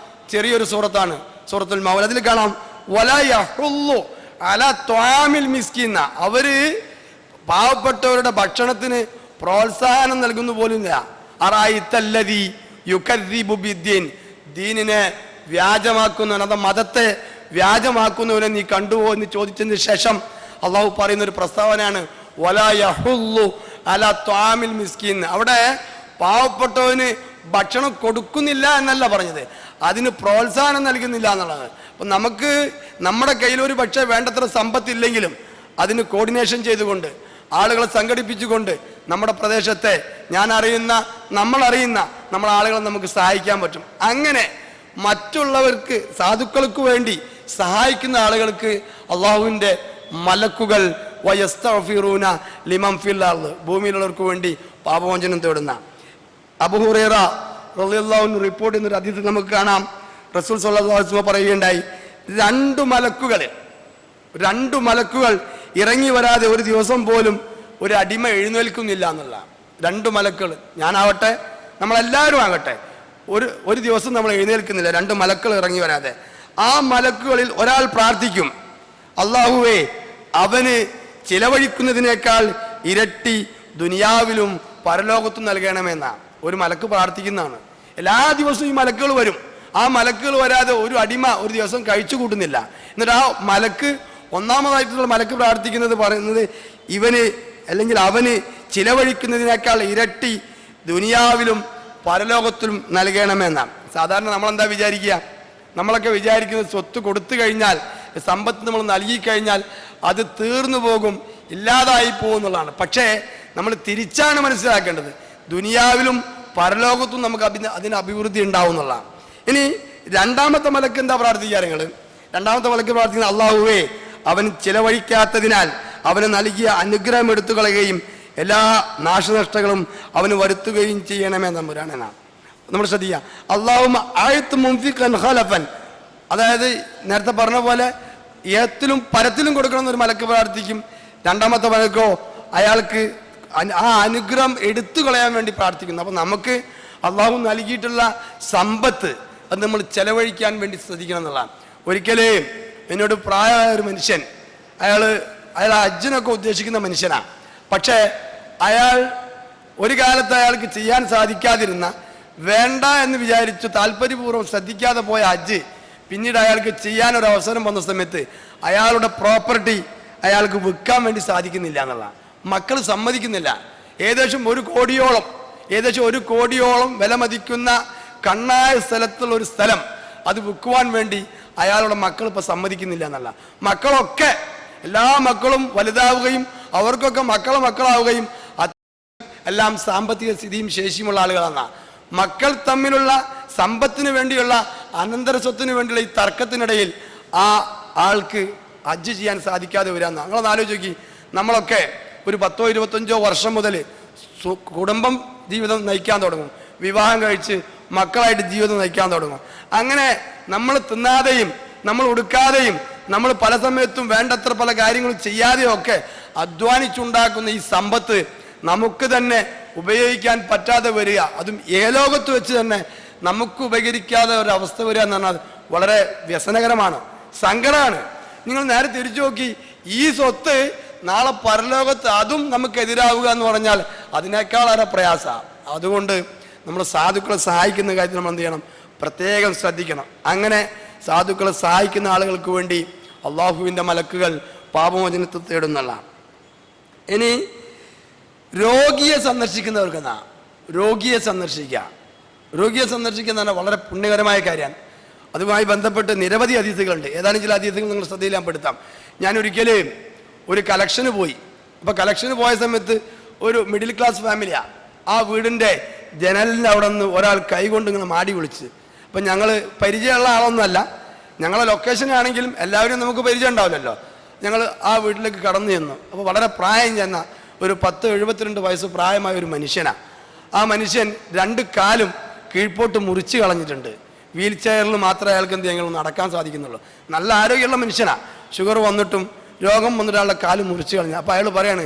ചെറിയൊരു സൂറത്താണ് സൂറത്തുൽ മാഊൻ. അതിൽ കാണാം, വലാ യഹുല്ലു അലാ ത്വാമിൽ മിസ്കീന, അവര് പാവപ്പെട്ടവരുടെ ഭക്ഷണത്തിന് പ്രോത്സാഹനം നൽകുന്നു പോലുമില്ല. അറായിത്തല്ലദീ യുകദ്ദിബു ബിദ്ദീൻ, ദീനിനെ വ്യാജമാക്കുന്നവൻ, അത് മതത്തെ വ്യാജമാക്കുന്നവനെ നീ കണ്ടുവോ എന്ന് ചോദിച്ചതിന് ശേഷം അള്ളാഹു പറയുന്ന ഒരു പ്രസ്താവനയാണ് വലാ യഹുല്ലു അലാ ത്വാമിൽ മിസ്കീൻ. അവിടെ പാവപ്പെട്ടവന് ഭക്ഷണം കൊടുക്കുന്നില്ല എന്നല്ല പറഞ്ഞത്, അതിന് പ്രോത്സാഹനം നൽകുന്നില്ല എന്നുള്ളത്. അപ്പം നമുക്ക് നമ്മുടെ കയ്യിൽ ഒരു പക്ഷേ വേണ്ടത്ര സമ്പത്തില്ലെങ്കിലും അതിന് കോർഡിനേഷൻ ചെയ്തുകൊണ്ട് ആളുകളെ സംഘടിപ്പിച്ചുകൊണ്ട് നമ്മുടെ പ്രദേശത്തെ നമ്മളറിയുന്ന നമ്മളെ ആളുകളെ നമുക്ക് സഹായിക്കാൻ പറ്റും. അങ്ങനെ മറ്റുള്ളവർക്ക് സാധുക്കൾക്ക് വേണ്ടി സഹായിക്കുന്ന ആളുകൾക്ക് അള്ളാഹുവിൻ്റെ മലക്കുകൾ വയസ്തഗ്ഫിറൂന ലിമൻ ഫിൽ അർദ്, ഭൂമിയിലുള്ളവർക്ക് വേണ്ടി പാപമോചനം തേടുന്ന. അബൂ ഹുറൈറ റളിയല്ലാഹു അൻഹു റിപ്പോർട്ട് ചെയ്യുന്ന ഒരു ഹദീസിൽ നമുക്ക് കാണാം, റസൂൽ സ്വല്ലല്ലാഹു അലൈഹി വസല്ലം പറയുകയുണ്ടായി, രണ്ട് മലക്കുകൾ ഇറങ്ങി വരാതെ ഒരു ദിവസം പോലും ഒരു അടിമ എഴുന്നേൽക്കുന്നില്ല എന്നുള്ള. രണ്ട് മലക്കുകൾ, ഞാനാവട്ടെ നമ്മളെല്ലാവരും ആകട്ടെ, ഒരു ദിവസം നമ്മൾ എഴുന്നേൽക്കുന്നില്ല, രണ്ട് മലക്കുകൾ ഇറങ്ങി വരാതെ. ആ മലക്കുകളിൽ ഒരാൾ പ്രാർത്ഥിക്കും, അള്ളാഹുവേ അവന് ചിലവഴിക്കുന്നതിനേക്കാൾ ഇരട്ടി ദുനിയാവിലും പരലോകത്തും നൽകണമെന്ന ഒരു മലക്ക് പ്രാർത്ഥിക്കുന്നതാണ്. എല്ലാ ദിവസവും ഈ മലക്കുകൾ വരും. ആ മലക്കുകൾ വരാതെ ഒരു അടിമ ഒരു ദിവസം കഴിച്ചു കൂട്ടുന്നില്ല. എന്നിട്ട് ആ മലക്ക്, ഒന്നാമതായിട്ടുള്ള മലക്ക് പ്രാർത്ഥിക്കുന്നത് പറയുന്നത് അവന് ചിലവഴിക്കുന്നതിനേക്കാൾ ഇരട്ടി ദുനിയാവിലും പരലോകത്തിലും നൽകണമെന്നാണ്. സാധാരണ നമ്മളെന്താ വിചാരിക്കുക? നമ്മളൊക്കെ വിചാരിക്കുന്നത് സ്വത്ത് കൊടുത്തു കഴിഞ്ഞാൽ, സമ്പത്ത് നമ്മൾ നൽകിക്കഴിഞ്ഞാൽ അത് തീർന്നു പോകും, ഇല്ലാതായി പോകും എന്നുള്ളതാണ്. പക്ഷേ നമ്മൾ തിരിച്ചാണ് മനസ്സിലാക്കേണ്ടത്, ദുനിയാവിലും പരലോകത്തും നമുക്ക് അതിന് അഭിവൃദ്ധി ഉണ്ടാവും എന്നുള്ളതാണ്. ഇനി രണ്ടാമത്തെ മലക്ക് എന്താ പ്രാർത്ഥിക്കുക? രണ്ടാമത്തെ മലക്ക് പ്രാർത്ഥിക്കുന്നത്, അള്ളാഹുവേ അവൻ ചിലവഴിക്കാത്തതിനാൽ അവന് നൽകിയ അനുഗ്രഹം എടുത്തു കളയുകയും എല്ലാ നാശനഷ്ടങ്ങളും അവന് വരുത്തുകയും ചെയ്യണമേ തമ്പുരാനെന്നാണ്. നമ്മൾ ശ്രദ്ധിക്കുക, അള്ളാഹുമ്മ ആയത്ത് മുൻഫിഖൻ ഖലഫൻ, അതായത് നേരത്തെ പറഞ്ഞ പോലെ ഏത്തിലും പരത്തിലും കൊടുക്കണമെന്നൊരു മലക്ക് പ്രാർത്ഥിക്കും. രണ്ടാമത്തെ മലക്കോ അയാൾക്ക് ആ അനുഗ്രഹം എടുത്തു കളയാൻ വേണ്ടി പ്രാർത്ഥിക്കുന്നു. അപ്പം നമുക്ക് അള്ളാഹു നൽകിയിട്ടുള്ള സമ്പത്ത് അത് നമ്മൾ ചെലവഴിക്കാൻ വേണ്ടി ശ്രദ്ധിക്കണം എന്നുള്ളതാണ്. ഒരിക്കലേ എന്നോട് പ്രായമായ ഒരു മനുഷ്യൻ, അയാൾ ഹജ്ജിനൊക്കെ ഉദ്ദേശിക്കുന്ന മനുഷ്യനാണ്. പക്ഷേ അയാൾ ഒരു കാലത്ത് അയാൾക്ക് ചെയ്യാൻ സാധിക്കാതിരുന്ന, വേണ്ട എന്ന് വിചാരിച്ചു താല്പര്യപൂർവ്വം ശ്രദ്ധിക്കാതെ പോയ ഹജ്ജ് പിന്നീട് അയാൾക്ക് ചെയ്യാനൊരു അവസരം വന്ന സമയത്ത് അയാളുടെ പ്രോപ്പർട്ടി അയാൾക്ക് വിൽക്കാൻ വേണ്ടി സാധിക്കുന്നില്ല എന്നുള്ളതാണ്. മക്കൾ സമ്മതിക്കുന്നില്ല. ഏകദേശം ഒരു കോടിയോളം വില മതിക്കുന്ന കണ്ണായ സ്ഥലത്തുള്ള ഒരു സ്ഥലം അത് വിൽക്കുവാൻ വേണ്ടി അയാളുടെ മക്കൾ ഇപ്പം സമ്മതിക്കുന്നില്ല എന്നല്ല. മക്കളൊക്കെ, എല്ലാ മക്കളും വലുതാവുകയും അവർക്കൊക്കെ മക്കളാവുകയും എല്ലാം സാമ്പത്തിക സ്ഥിതിയും ശേഷിയുമുള്ള ആളുകളാണ്. മക്കൾ തമ്മിലുള്ള സമ്പത്തിന് വേണ്ടിയുള്ള അനന്തര സ്വത്തിന് വേണ്ടിയുള്ള ഈ തർക്കത്തിനിടയിൽ ആ ആൾക്ക് ഹജ്ജ് ചെയ്യാൻ സാധിക്കാതെ വരാമെന്ന്. നിങ്ങളൊന്ന് ആലോചിച്ച് നോക്കി, നമ്മളൊക്കെ ഒരു 10-25 വർഷം മുതൽ കുടുംബം ജീവിതം നയിക്കാൻ തുടങ്ങും, വിവാഹം കഴിച്ച് മക്കളായിട്ട് ജീവിതം നയിക്കാൻ തുടങ്ങും. അങ്ങനെ നമ്മൾ തിന്നാതെയും നമ്മൾ ഉടുക്കാതെയും നമ്മൾ പല സമയത്തും വേണ്ടത്ര പല കാര്യങ്ങളും ചെയ്യാതെയും ഒക്കെ അധ്വാനിച്ചുണ്ടാക്കുന്ന ഈ സമ്പത്ത് നമുക്ക് തന്നെ ഉപയോഗിക്കാൻ പറ്റാതെ വരിക, അതും ഏലോകത്ത് വെച്ച് തന്നെ നമുക്ക് ഉപകരിക്കാതെ ഒരവസ്ഥ വരിക എന്ന് പറഞ്ഞാൽ വളരെ വ്യസനകരമാണ്, സങ്കടമാണ്. നിങ്ങൾ നേരെ തിരിച്ചു നോക്കി, ഈ സ്വത്ത് നാളെ പരലോകത്ത് അതും നമുക്ക് എതിരാവുക എന്ന് പറഞ്ഞാൽ അതിനേക്കാളേറെ പ്രയാസമാണ്. അതുകൊണ്ട് നമ്മൾ സാധുക്കളെ സഹായിക്കുന്ന കാര്യത്തിൽ നമ്മൾ എന്ത് ചെയ്യണം? പ്രത്യേകം ശ്രദ്ധിക്കണം. അങ്ങനെ സാധുക്കളെ സഹായിക്കുന്ന ആളുകൾക്ക് വേണ്ടി അള്ളാഹുവിൻ്റെ മലക്കുകൾ പാപമോചനത്തെ തേടുന്നതാണ്. ഇനി രോഗിയെ സന്ദർശിക്കുന്നവർക്കെന്നാ, രോഗിയെ സന്ദർശിക്കുക എന്ന് പറഞ്ഞാൽ വളരെ പുണ്യകരമായ കാര്യമാണ്. അതുമായി ബന്ധപ്പെട്ട് നിരവധി ഹദീസുകളുണ്ട്. ഏതാനും ചില ഹദീസുകൾ നിങ്ങൾ ശ്രദ്ധയിൽ ഞാൻ പെടുത്താം. ഞാനൊരിക്കലും ഒരു കലക്ഷന് പോയി. അപ്പോൾ കലക്ഷന് പോയ സമയത്ത് ഒരു മിഡിൽ ക്ലാസ് ഫാമിലിയാണ്. ആ വീടിൻ്റെ ജനലിൻ്റെ അവിടെ നിന്ന് ഒരാൾ കൈകൊണ്ട് ഇങ്ങനെ മാടി വിളിച്ച്. അപ്പം ഞങ്ങൾ പരിചയമുള്ള ആളൊന്നുമല്ല, ഞങ്ങളെ ലൊക്കേഷനാണെങ്കിലും എല്ലാവരും നമുക്ക് പരിചയം ഉണ്ടാവില്ലല്ലോ. ഞങ്ങൾ ആ വീട്ടിലേക്ക് കടന്നു ചെന്നു. അപ്പോൾ വളരെ പ്രായം ചെന്ന ഒരു 10-72 വയസ്സ് പ്രായമായ ഒരു മനുഷ്യനാണ്. ആ മനുഷ്യൻ 2 കാലും കീഴ്പോട്ട് മുറിച്ച് കളഞ്ഞിട്ടുണ്ട്. വീൽ ചെയറിൽ മാത്രമേ അയാൾക്ക് എന്ത് ഞങ്ങൾ നടക്കാൻ സാധിക്കുന്നുള്ളൂ. നല്ല ആരോഗ്യമുള്ള മനുഷ്യനാണ്. ഷുഗർ വന്നിട്ടും രോഗം വന്നിട്ട് അയാളുടെ കാല് മുറിച്ച് കളഞ്ഞു. അപ്പോൾ അയാൾ പറയാണ്,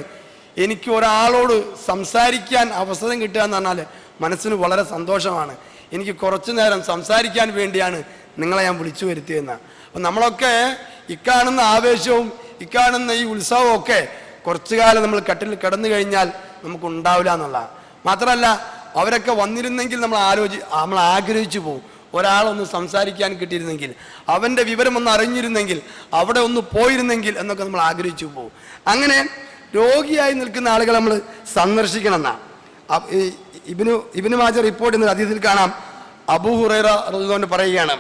എനിക്ക് ഒരാളോട് സംസാരിക്കാൻ അവസരം കിട്ടുക എന്ന് പറഞ്ഞാൽ മനസ്സിന് വളരെ സന്തോഷമാണ്. എനിക്ക് കുറച്ചു നേരം സംസാരിക്കാൻ വേണ്ടിയാണ് നിങ്ങളെ ഞാൻ വിളിച്ചു വരുത്തിയെന്നാണ്. അപ്പം നമ്മളൊക്കെ ഇക്കാണുന്ന ആവേശവും ഇക്കാണുന്ന ഈ ഉത്സവവും ഒക്കെ കുറച്ചു കാലം നമ്മൾ കട്ടിൽ കിടന്നു കഴിഞ്ഞാൽ നമുക്ക് ഉണ്ടാവില്ല എന്നുള്ളതാണ്. മാത്രമല്ല അവരൊക്കെ വന്നിരുന്നെങ്കിൽ നമ്മൾ ആഗ്രഹിച്ചു പോകും. ഒരാളൊന്ന് സംസാരിക്കാൻ കിട്ടിയിരുന്നെങ്കിൽ, അവൻ്റെ വിവരമൊന്ന് അറിഞ്ഞിരുന്നെങ്കിൽ, അവിടെ ഒന്ന് പോയിരുന്നെങ്കിൽ എന്നൊക്കെ നമ്മൾ ആഗ്രഹിച്ചു പോകും. അങ്ങനെ രോഗിയായി നിൽക്കുന്ന ആളുകളെ നമ്മൾ സന്ദർശിക്കണം എന്നാണ്. ഇബ്നു മാജ റിപ്പോർട്ട് ചെയ്യുന്ന ഹദീസിൽ കാണാം, അബൂ ഹുറൈറ റളിയല്ലാഹു അൻഹു പറയുകയാണ്,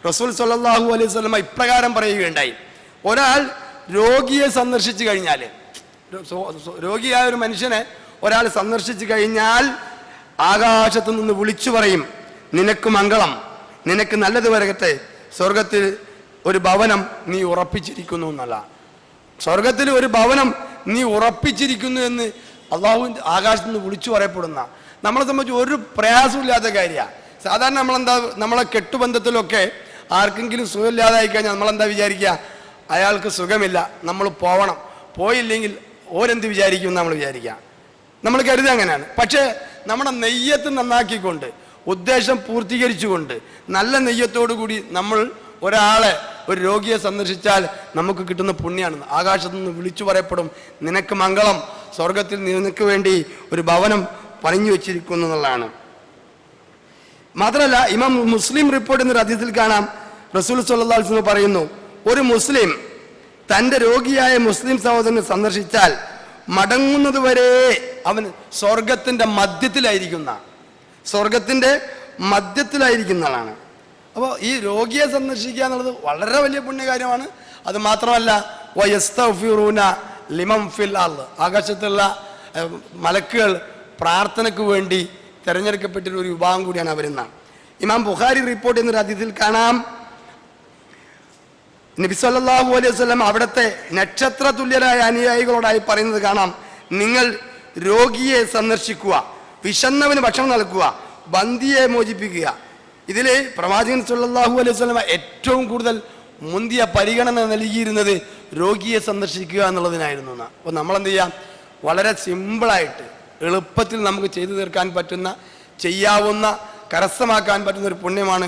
റസൂൽ സ്വല്ലല്ലാഹു അലൈഹി വസല്ലം ഇപ്രകാരം പറയുകയുണ്ടായി, ഒരാൾ രോഗിയെ സന്ദർശിച്ചു കഴിഞ്ഞാൽ, രോഗിയായ ഒരു മനുഷ്യനെ ഒരാൾ സന്ദർശിച്ചു കഴിഞ്ഞാൽ ആകാശത്തു നിന്ന് വിളിച്ചു പറയും, നിനക്ക് മംഗളം, നിനക്ക് നല്ലത് വരകട്ടെ, സ്വർഗത്തിൽ ഒരു ഭവനം നീ ഉറപ്പിച്ചിരിക്കുന്നു എന്നല്ല, സ്വർഗത്തിൽ ഒരു ഭവനം നീ ഉറപ്പിച്ചിരിക്കുന്നു എന്ന് അള്ളാഹുവിൻ്റെ ആകാശത്ത് നിന്ന് വിളിച്ചു പറയപ്പെടുന്ന, നമ്മളെ സംബന്ധിച്ച് ഒരു പ്രയാസമില്ലാത്ത കാര്യമാണ്. സാധാരണ നമ്മളെ കെട്ടുബന്ധത്തിലൊക്കെ ആർക്കെങ്കിലും സുഖമില്ലാതായി കഴിഞ്ഞാൽ നമ്മളെന്താ വിചാരിക്കുക, അയാൾക്ക് സുഖമില്ല, നമ്മൾ പോവണം, പോയില്ലെങ്കിൽ ഓരെന്ത് വിചാരിക്കും നമ്മൾ വിചാരിക്കുക, നമ്മൾ കരുതുക അങ്ങനെയാണ്. പക്ഷേ നമ്മുടെ നെയ്യത്ത് നന്നാക്കിക്കൊണ്ട്, ഉദ്ദേശം പൂർത്തീകരിച്ചുകൊണ്ട്, നല്ല നെയ്യത്തോടു കൂടി നമ്മൾ ഒരാളെ, ഒരു രോഗിയെ സന്ദർശിച്ചാൽ നമുക്ക് കിട്ടുന്ന പുണ്യമാണ്. ആകാശത്തു നിന്ന് വിളിച്ചു പറയപ്പെടും, നിനക്ക് മംഗളം, സ്വർഗത്തിൽ നിനക്ക് വേണ്ടി ഒരു ഭവനം പണിഞ്ഞു വെച്ചിരിക്കുന്നു എന്നുള്ളതാണ്. മാത്രമല്ല, ഇമാം മുസ്ലിം റിപ്പോർട്ട് എന്നൊരു ഹദീസിൽ കാണാം, റസൂൽ സ്വല്ലല്ലാഹു അലൈഹി വസല്ലം പറയുന്നു, ഒരു മുസ്ലിം തൻ്റെ രോഗിയായ മുസ്ലിം സഹോദരനെ സന്ദർശിച്ചാൽ മടങ്ങുന്നത് വരെ അവൻ സ്വർഗത്തിൻ്റെ മധ്യത്തിലായിരിക്കുന്നതാണ്. അപ്പോൾ ഈ രോഗിയെ സന്ദർശിക്കുക എന്നുള്ളത് വളരെ വലിയ പുണ്യകാര്യമാണ്. അത് മാത്രമല്ല, വയസ്തഗ്ഫിറൂന ലിമൻ ഫിൽ അർദ്, ആകാശത്തുള്ള മലക്കുകൾ പ്രാർത്ഥനയ്ക്ക് വേണ്ടി തിരഞ്ഞെടുക്കപ്പെട്ടൊരു വിഭാഗം കൂടിയാണ് അവരെന്നാണ്. ഇമാം ബുഖാരി റിപ്പോർട്ട് ചെയ്യുന്നൊരു ഹദീസിൽ കാണാം, നബി സല്ലല്ലാഹു അലൈഹി വസല്ലം അവിടുത്തെ നക്ഷത്ര തുല്യരായ അനുയായികളോടായി പറയുന്നത് കാണാം, നിങ്ങൾ രോഗിയെ സന്ദർശിക്കുക, വിശന്നവന് ഭക്ഷണം നൽകുക, ബന്ദിയെ മോചിപ്പിക്കുക. ഇതിൽ പ്രവാചകൻ സല്ലല്ലാഹു അലൈഹി വസല്ലം ഏറ്റവും കൂടുതൽ മുന്തിയ പരിഗണന നൽകിയിരുന്നത് രോഗിയെ സന്ദർശിക്കുക എന്നുള്ളതിനായിരുന്നു. അപ്പോൾ നമ്മളെന്ത് ചെയ്യാം, വളരെ സിമ്പിളായിട്ട് എളുപ്പത്തിൽ നമുക്ക് ചെയ്തു തീർക്കാൻ പറ്റുന്ന, ചെയ്യാവുന്ന, കരസ്ഥമാക്കാൻ പറ്റുന്ന ഒരു പുണ്യമാണ്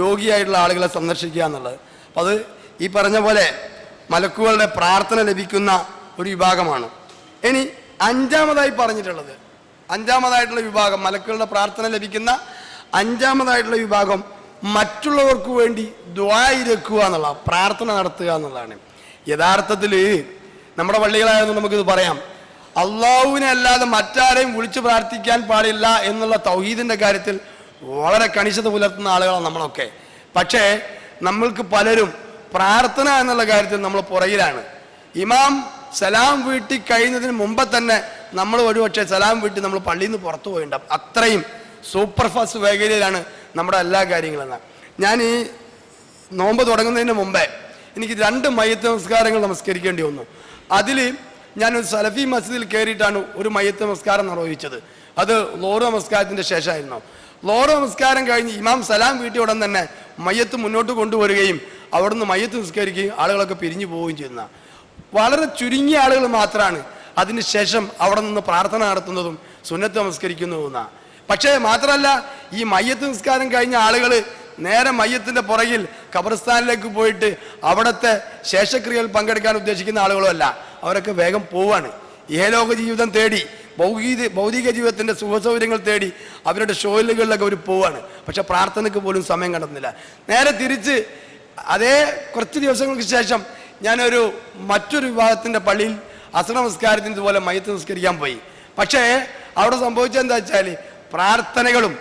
രോഗിയായിട്ടുള്ള ആളുകളെ സന്ദർശിക്കുക എന്നുള്ളത്. അപ്പോൾ അത് ഈ പറഞ്ഞ പോലെ മലക്കുകളുടെ പ്രാർത്ഥന ലഭിക്കുന്ന ഒരു വിഭാഗമാണ്. ഇനി അഞ്ചാമതായിട്ടുള്ള വിഭാഗം, മലക്കുകളുടെ പ്രാർത്ഥന ലഭിക്കുന്ന അഞ്ചാമതായിട്ടുള്ള വിഭാഗം, മറ്റുള്ളവർക്ക് വേണ്ടി ദുആ ഇരക്കുക എന്നുള്ള, പ്രാർത്ഥന നടത്തുക എന്നുള്ളതാണ്. യഥാർത്ഥത്തിൽ നമ്മുടെ പള്ളികളായിരുന്നു നമുക്കിത് പറയാം, അള്ളാഹുവിനെ അല്ലാതെ മറ്റാരെയും വിളിച്ചു പ്രാർത്ഥിക്കാൻ പാടില്ല എന്നുള്ള തൗഹീദിൻ്റെ കാര്യത്തിൽ വളരെ കണിശത പുലർത്തുന്ന ആളുകളാണ് നമ്മളൊക്കെ. പക്ഷേ നമ്മൾക്ക് പലരും പ്രാർത്ഥന എന്നുള്ള കാര്യത്തിൽ നമ്മൾ പുറകിലാണ്. ഇമാം സലാം വീട്ടി കഴിയുന്നതിന് മുമ്പ് തന്നെ നമ്മൾ ഒരുപക്ഷെ സലാം വീട്ടി നമ്മൾ പള്ളിയിൽ നിന്ന് പുറത്തു പോയിണ്ടാവും. അത്രയും സൂപ്പർ ഫാസ്റ്റ് വേഗതയിലാണ് നമ്മുടെ എല്ലാ കാര്യങ്ങളെന്ന്. ഞാൻ ഈ നോമ്പ് തുടങ്ങുന്നതിന് മുമ്പേ എനിക്ക് 2 മയ്യത്ത് നമസ്കാരങ്ങൾ നമസ്കരിക്കേണ്ടി വന്നു. അതിൽ ഞാനൊരു സലഫി മസ്ജിദിൽ കയറിയിട്ടാണ് ഒരു മയ്യത്ത് നമസ്കാരം നിർവഹിച്ചത്. അത് ലോറ് നമസ്കാരത്തിൻ്റെ ശേഷമായിരുന്നു. ലോറ് നമസ്കാരം കഴിഞ്ഞ് ഇമാം സലാം വീട്ടിയ ഉടൻ തന്നെ മയ്യത്ത് മുന്നോട്ട് കൊണ്ടുവരികയും അവിടുന്ന് മയ്യത്ത് നിസ്കരിക്കുകയും ആളുകളൊക്കെ പിരിഞ്ഞു പോവുകയും ചെയ്യുന്ന വളരെ ചുരുങ്ങിയ ആളുകൾ മാത്രമാണ് അതിന് ശേഷം അവിടെ നിന്ന് പ്രാർത്ഥന നടത്തുന്നതും സുന്നത്ത് നമസ്കരിക്കുന്നതും. പക്ഷേ മാത്രമല്ല, ഈ മയ്യത്ത് നിസ്കാരം കഴിഞ്ഞ ആളുകൾ നേരെ മയ്യത്തിൻ്റെ പുറകിൽ ഖബർസ്ഥാനിലേക്ക് പോയിട്ട് അവിടുത്തെ ശേഷക്രിയയിൽ പങ്കെടുക്കാൻ ഉദ്ദേശിക്കുന്ന ആളുകളുമല്ല. അവരൊക്കെ വേഗം പോവാണ്. ഇഹലോക ജീവിതം തേടി, ഭൗതിക ജീവിതത്തിൻ്റെ സുഖസൗകര്യങ്ങൾ തേടി അവരുടെ ഷോയിലുകളിലൊക്കെ അവർ പോവാണ്. പക്ഷെ പ്രാർത്ഥനയ്ക്ക് പോലും സമയം കണ്ടെത്തുന്നില്ല. നേരെ തിരിച്ച് അതേ കുറച്ച് ദിവസങ്ങൾക്ക് ശേഷം ഞാനൊരു മറ്റൊരു വിഭാഗത്തിൻ്റെ പള്ളിയിൽ അസ്ർ നമസ്കാരത്തിന് ഇതുപോലെ മയ്യത്ത് നിസ്കരിക്കാൻ പോയി. പക്ഷേ അവിടെ സംഭവിച്ചതെന്താ വെച്ചാൽ, പ്രാർത്ഥനകളും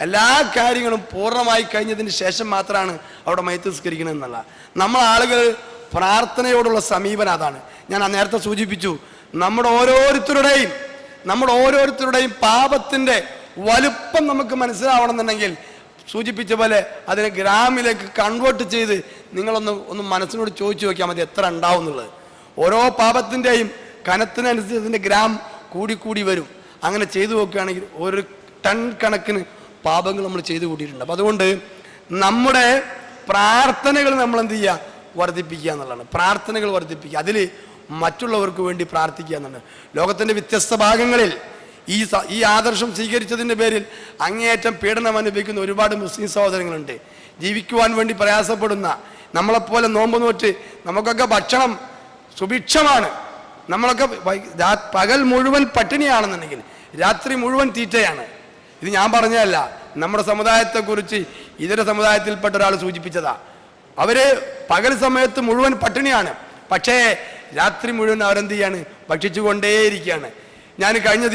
എല്ലാ കാര്യങ്ങളും പൂർണ്ണമായി കഴിഞ്ഞതിന് ശേഷം മാത്രമാണ് അവിടെ മയ്യത്ത് നിസ്കരിക്കണം എന്നുള്ള. നമ്മൾ ആളുകൾ പ്രാർത്ഥനയോടുള്ള സമീപനം അതാണ്. ഞാൻ നേരത്തെ സൂചിപ്പിച്ചു, നമ്മുടെ ഓരോരുത്തരുടെയും പാപത്തിൻ്റെ വലുപ്പം നമുക്ക് മനസ്സിലാവണമെന്നുണ്ടെങ്കിൽ സൂചിപ്പിച്ച പോലെ അതിനെ ഗ്രാമിലേക്ക് കൺവേർട്ട് ചെയ്ത് നിങ്ങളൊന്ന് മനസ്സിനോട് ചോദിച്ചു നോക്കിയാൽ മതി എത്ര ഉണ്ടാവും എന്നുള്ളത്. ഓരോ പാപത്തിൻ്റെയും കനത്തിനനുസരിച്ച് അതിൻ്റെ ഗ്രാം കൂടി വരും. അങ്ങനെ ചെയ്തു നോക്കുകയാണെങ്കിൽ ഒരു ടൺ കണക്കിന് പാപങ്ങൾ നമ്മൾ ചെയ്തു കൂട്ടിയിട്ടുണ്ട്. അപ്പം അതുകൊണ്ട് നമ്മുടെ പ്രാർത്ഥനകൾ നമ്മൾ എന്ത് ചെയ്യുക, വർദ്ധിപ്പിക്കുക എന്നുള്ളതാണ്. പ്രാർത്ഥനകൾ വർദ്ധിപ്പിക്കുക, അതിൽ മറ്റുള്ളവർക്ക് വേണ്ടി പ്രാർത്ഥിക്കുക എന്നുള്ളത്. ലോകത്തിൻ്റെ വ്യത്യസ്ത ഭാഗങ്ങളിൽ ഈ ആദർശം സ്വീകരിച്ചതിൻ്റെ പേരിൽ അങ്ങേയറ്റം പീഡനം അനുഭവിക്കുന്ന ഒരുപാട് മുസ്ലിം സഹോദരങ്ങളുണ്ട്. ജീവിക്കുവാൻ വേണ്ടി പ്രയാസപ്പെടുന്ന, നമ്മളെപ്പോലെ നോമ്പ് നോറ്റ് നമുക്കൊക്കെ ഭക്ഷണം സുഭിക്ഷമാണ്, നമ്മളൊക്കെ പകൽ മുഴുവൻ പട്ടിണിയാണെന്നുണ്ടെങ്കിൽ രാത്രി മുഴുവൻ തീറ്റയാണ്. ഇത് ഞാൻ പറഞ്ഞതല്ല, നമ്മുടെ സമുദായത്തെക്കുറിച്ച് ഇതര സമുദായത്തിൽപ്പെട്ട ഒരാൾ സൂചിപ്പിച്ചതാ. അവര് പകൽ സമയത്ത് മുഴുവൻ പട്ടിണിയാണ്, പക്ഷേ രാത്രി മുഴുവൻ അവരെന്ത് ചെയ്യാണ്? ഭക്ഷിച്ചുകൊണ്ടേയിരിക്കുകയാണ്. ഞാൻ കഴിഞ്ഞ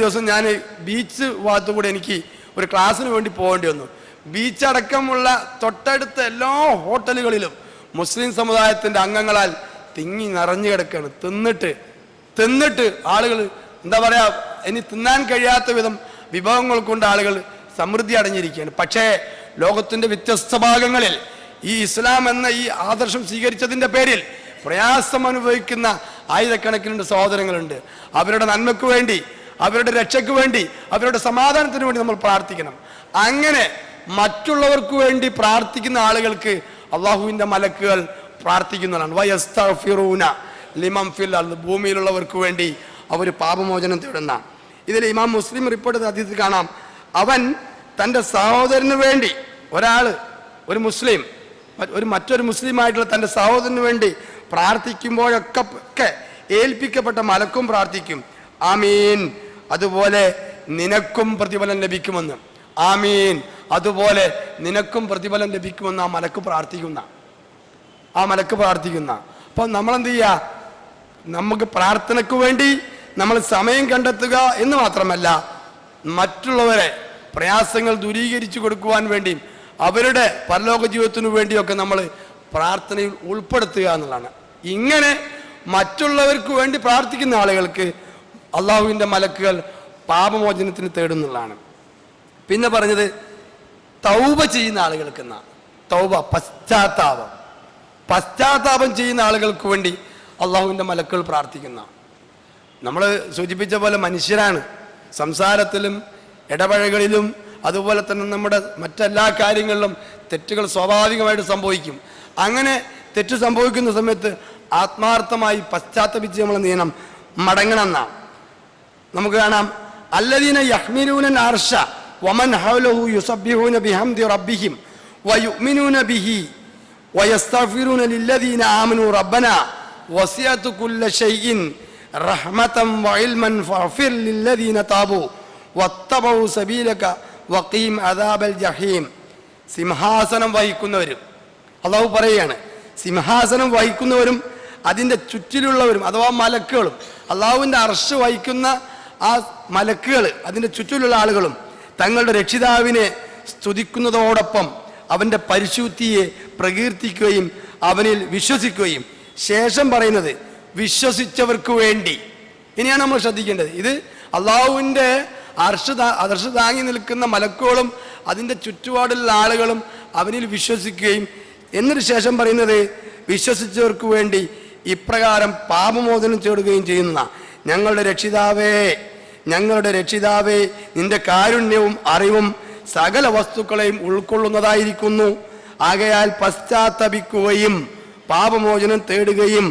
ദിവസം ഞാൻ ബീച്ച് ഭാഗത്തുകൂടെ എനിക്ക് ഒരു ക്ലാസ്സിന് വേണ്ടി പോകേണ്ടി വന്നു. ബീച്ച് അടക്കമുള്ള തൊട്ടടുത്ത എല്ലാ ഹോട്ടലുകളിലും മുസ്ലിം സമുദായത്തിൻ്റെ അംഗങ്ങളാൽ തിങ്ങി നിറഞ്ഞു കിടക്കുകയാണ്. തിന്നിട്ട് ആളുകൾ എന്താ പറയുക, ഇനി തിന്നാൻ കഴിയാത്ത വിധം വിഭവങ്ങൾ കൊണ്ട് ആളുകൾ സമൃദ്ധി അടഞ്ഞിരിക്കുകയാണ്. പക്ഷേ ലോകത്തിൻ്റെ വ്യത്യസ്ത ഭാഗങ്ങളിൽ ഈ ഇസ്ലാം എന്ന ഈ ആദർശം സ്വീകരിച്ചതിൻ്റെ പേരിൽ പ്രയാസം അനുഭവിക്കുന്ന ആയിരക്കണക്കിനുള്ള സഹോദരങ്ങളുണ്ട്. അവരുടെ നന്മയ്ക്ക് വേണ്ടി, അവരുടെ രക്ഷയ്ക്ക് വേണ്ടി, അവരുടെ സമാധാനത്തിന് വേണ്ടി നമ്മൾ പ്രാർത്ഥിക്കണം. അങ്ങനെ മറ്റുള്ളവർക്ക് വേണ്ടി പ്രാർത്ഥിക്കുന്ന ആളുകൾക്ക് അള്ളാഹുവിൻ്റെ മലക്കുകൾ പ്രാർത്ഥിക്കുന്നതാണ്. വയസ്തഗ്ഫിറൂന ലിമൻ ഫിൽ അർദ്, ഭൂമിയിലുള്ളവർക്ക് വേണ്ടി അവർ പാപമോചനം തേടുന്ന. ഇതിൽ ഇമാം മുസ്ലിം റിപ്പോർട്ട് ചെയ്ത ഹദീസിൽ കാണാം, അവൻ തൻ്റെ സഹോദരന് വേണ്ടി, ഒരു മുസ്ലിം മറ്റൊരു മുസ്ലിമായിട്ടുള്ള തൻ്റെ സഹോദരന് വേണ്ടി പ്രാർത്ഥിക്കുമ്പോഴൊക്കെ ഏൽപ്പിക്കപ്പെട്ട മലക്കും പ്രാർത്ഥിക്കും, ആമീൻ, അതുപോലെ നിനക്കും പ്രതിഫലം ലഭിക്കുമെന്ന്. ആമീൻ, അതുപോലെ നിനക്കും പ്രതിഫലം ലഭിക്കുമെന്ന് ആ മലക്ക് പ്രാർത്ഥിക്കുന്ന. അപ്പോൾ നമ്മളെന്ത് ചെയ്യുക? നമുക്ക് പ്രാർത്ഥനയ്ക്ക് വേണ്ടി നമ്മൾ സമയം കണ്ടെത്തുക എന്ന് മാത്രമല്ല, മറ്റുള്ളവരെ പ്രയാസങ്ങൾ ദൂരീകരിച്ചു കൊടുക്കുവാൻ വേണ്ടിയും അവരുടെ പരലോക ജീവിതത്തിനു വേണ്ടിയൊക്കെ നമ്മൾ പ്രാർത്ഥനയിൽ ഉൾപ്പെടുത്തുക എന്നുള്ളതാണ്. ഇങ്ങനെ മറ്റുള്ളവർക്ക് വേണ്ടി പ്രാർത്ഥിക്കുന്ന ആളുകൾക്ക് അള്ളാഹുവിൻ്റെ മലക്കുകൾ പാപമോചനത്തിന് തേടുന്നുള്ളതാണ്. പിന്നെ പറഞ്ഞത് തൗബ ചെയ്യുന്ന ആളുകൾക്ക് തൗബ, പശ്ചാത്താപം ചെയ്യുന്ന ആളുകൾക്ക് വേണ്ടി അള്ളാഹുവിൻ്റെ മലക്കുകൾ പ്രാർത്ഥിക്കുന്ന. നമ്മൾ സൂചിപ്പിച്ച പോലെ മനുഷ്യരാണ്, സംസാരത്തിലും ഇടപഴകലിലും അതുപോലെ തന്നെ നമ്മുടെ മറ്റെല്ലാ കാര്യങ്ങളിലും തെറ്റുകൾ സ്വാഭാവികമായിട്ട് സംഭവിക്കും. അങ്ങനെ തെറ്റ് സംഭവിക്കുന്ന സമയത്ത് ആത്മാർത്ഥമായി പശ്ചാത്തപിച്ച് നമ്മൾ എന്ത് ചെയ്യണം? മടങ്ങണം എന്നാണ്. നമുക്ക് കാണാം, അല്ലദീന യഹ്മിലൂന അർശ വമൻ ഹൗലഹു യുസബ്ബിഹൂന ബിഹംദി റബ്ബിഹിം വയുഅ്മിനൂന ബിഹി വയസ്തഗ്ഫിറൂന ലില്ലദീന ആമനൂ റബ്ബനാ വസിഅത കുല്ല ഷൈഇൻ റഹ്മതൻ വഇൽമൻ ഫഗ്ഫിർ ലില്ലദീന താബൂ വത്തബഉ സബീലക വഖീം അദാബൽ ജഹീം. സിംഹാസനം വഹിക്കുന്നവരും, അള്ളാഹു പറയുകയാണ്, സിംഹാസനം വഹിക്കുന്നവരും അതിൻ്റെ ചുറ്റിലുള്ളവരും അഥവാ മലക്കുകളും, അള്ളാഹുവിൻ്റെ അർശ് വഹിക്കുന്ന ആ മലക്കുകൾ, അതിൻ്റെ ചുറ്റിലുള്ള ആളുകളും തങ്ങളുടെ രക്ഷിതാവിനെ സ്തുതിക്കുന്നതോടൊപ്പം അവൻ്റെ പരിശുദ്ധിയെ പ്രകീർത്തിക്കുകയും അവനിൽ വിശ്വസിക്കുകയും, ശേഷം പറയുന്നത് വിശ്വസിച്ചവർക്ക് വേണ്ടി. ഇനിയാണ് നമ്മൾ ശ്രദ്ധിക്കേണ്ടത്. ഇത് അള്ളാഹുവിൻ്റെ അർശ് താങ്ങി നിൽക്കുന്ന മലക്കുകളും അതിൻ്റെ ചുറ്റുപാടുള്ള ആളുകളും അവനിൽ വിശ്വസിക്കുകയും, എന്നിട്ട് ശേഷം പറയുന്നത് വിശ്വസിച്ചവർക്ക് വേണ്ടി ഇപ്രകാരം പാപമോചനം തേടുകയും ചെയ്യുന്ന ഞങ്ങളുടെ രക്ഷിതാവേ നിന്റെ കാരുണ്യവും അറിവും സകല വസ്തുക്കളെയും ഉൾക്കൊള്ളുന്നതായിരിക്കുന്നു. ആകയാൽ പശ്ചാത്തപിക്കുകയും പാപമോചനം തേടുകയും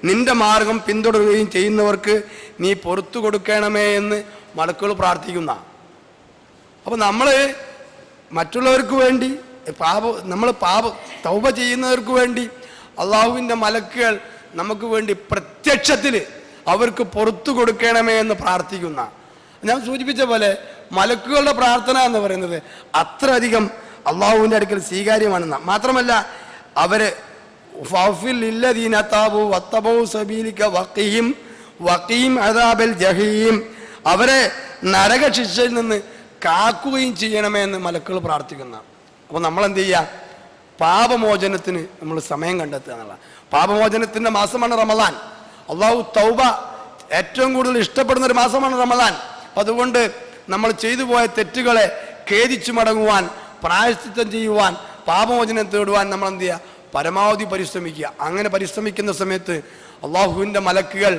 നിന്റെ മാർഗം പിന്തുടരുകയും ചെയ്യുന്നവർക്ക് നീ പുറത്തു കൊടുക്കണമേ എന്ന് മലക്കുകൾ പ്രാർത്ഥിക്കുന്ന. അപ്പോൾ നമ്മൾ മറ്റുള്ളവർക്ക് വേണ്ടി തൗബ ചെയ്യുന്നവർക്ക് വേണ്ടി അള്ളാഹുവിൻ്റെ മലക്കുകൾ നമുക്ക് വേണ്ടി പ്രത്യക്ഷത്തിൽ അവർക്ക് പുറത്തു കൊടുക്കണമേ എന്ന് പ്രാർത്ഥിക്കുന്ന. ഞാൻ സൂചിപ്പിച്ച പോലെ മലക്കുകളുടെ പ്രാർത്ഥന എന്ന് പറയുന്നത് അത്രയധികം അള്ളാഹുവിൻ്റെ അടുക്കൽ സ്വീകാര്യമാണെന്ന. മാത്രമല്ല അവര് അവരെ നരകശിക്ഷയിൽ നിന്ന് കാക്കുകയും ചെയ്യണമേ എന്ന് മലക്കുകൾ പ്രാർത്ഥിക്കുന്ന. അപ്പോൾ നമ്മൾ എന്ത് ചെയ്യുക? പാപമോചനത്തിന് നമ്മൾ സമയം കണ്ടെത്തുക എന്നുള്ള. പാപമോചനത്തിൻ്റെ മാസമാണ് റമദാൻ. അള്ളാഹു തൗബ ഏറ്റവും കൂടുതൽ ഇഷ്ടപ്പെടുന്ന ഒരു മാസമാണ് റമദാൻ. അതുകൊണ്ട് നമ്മൾ ചെയ്തു പോയ തെറ്റുകളെ ഖേദിച്ചു മടങ്ങുവാൻ, പ്രായശ്ചിത്തം ചെയ്യുവാൻ, പാപമോചനം തേടുവാൻ നമ്മൾ എന്ത് ചെയ്യുക? പരമാവധി പരിശ്രമിക്കുക. അങ്ങനെ പരിശ്രമിക്കുന്ന സമയത്ത് അള്ളാഹുവിൻ്റെ മലക്കുകൾ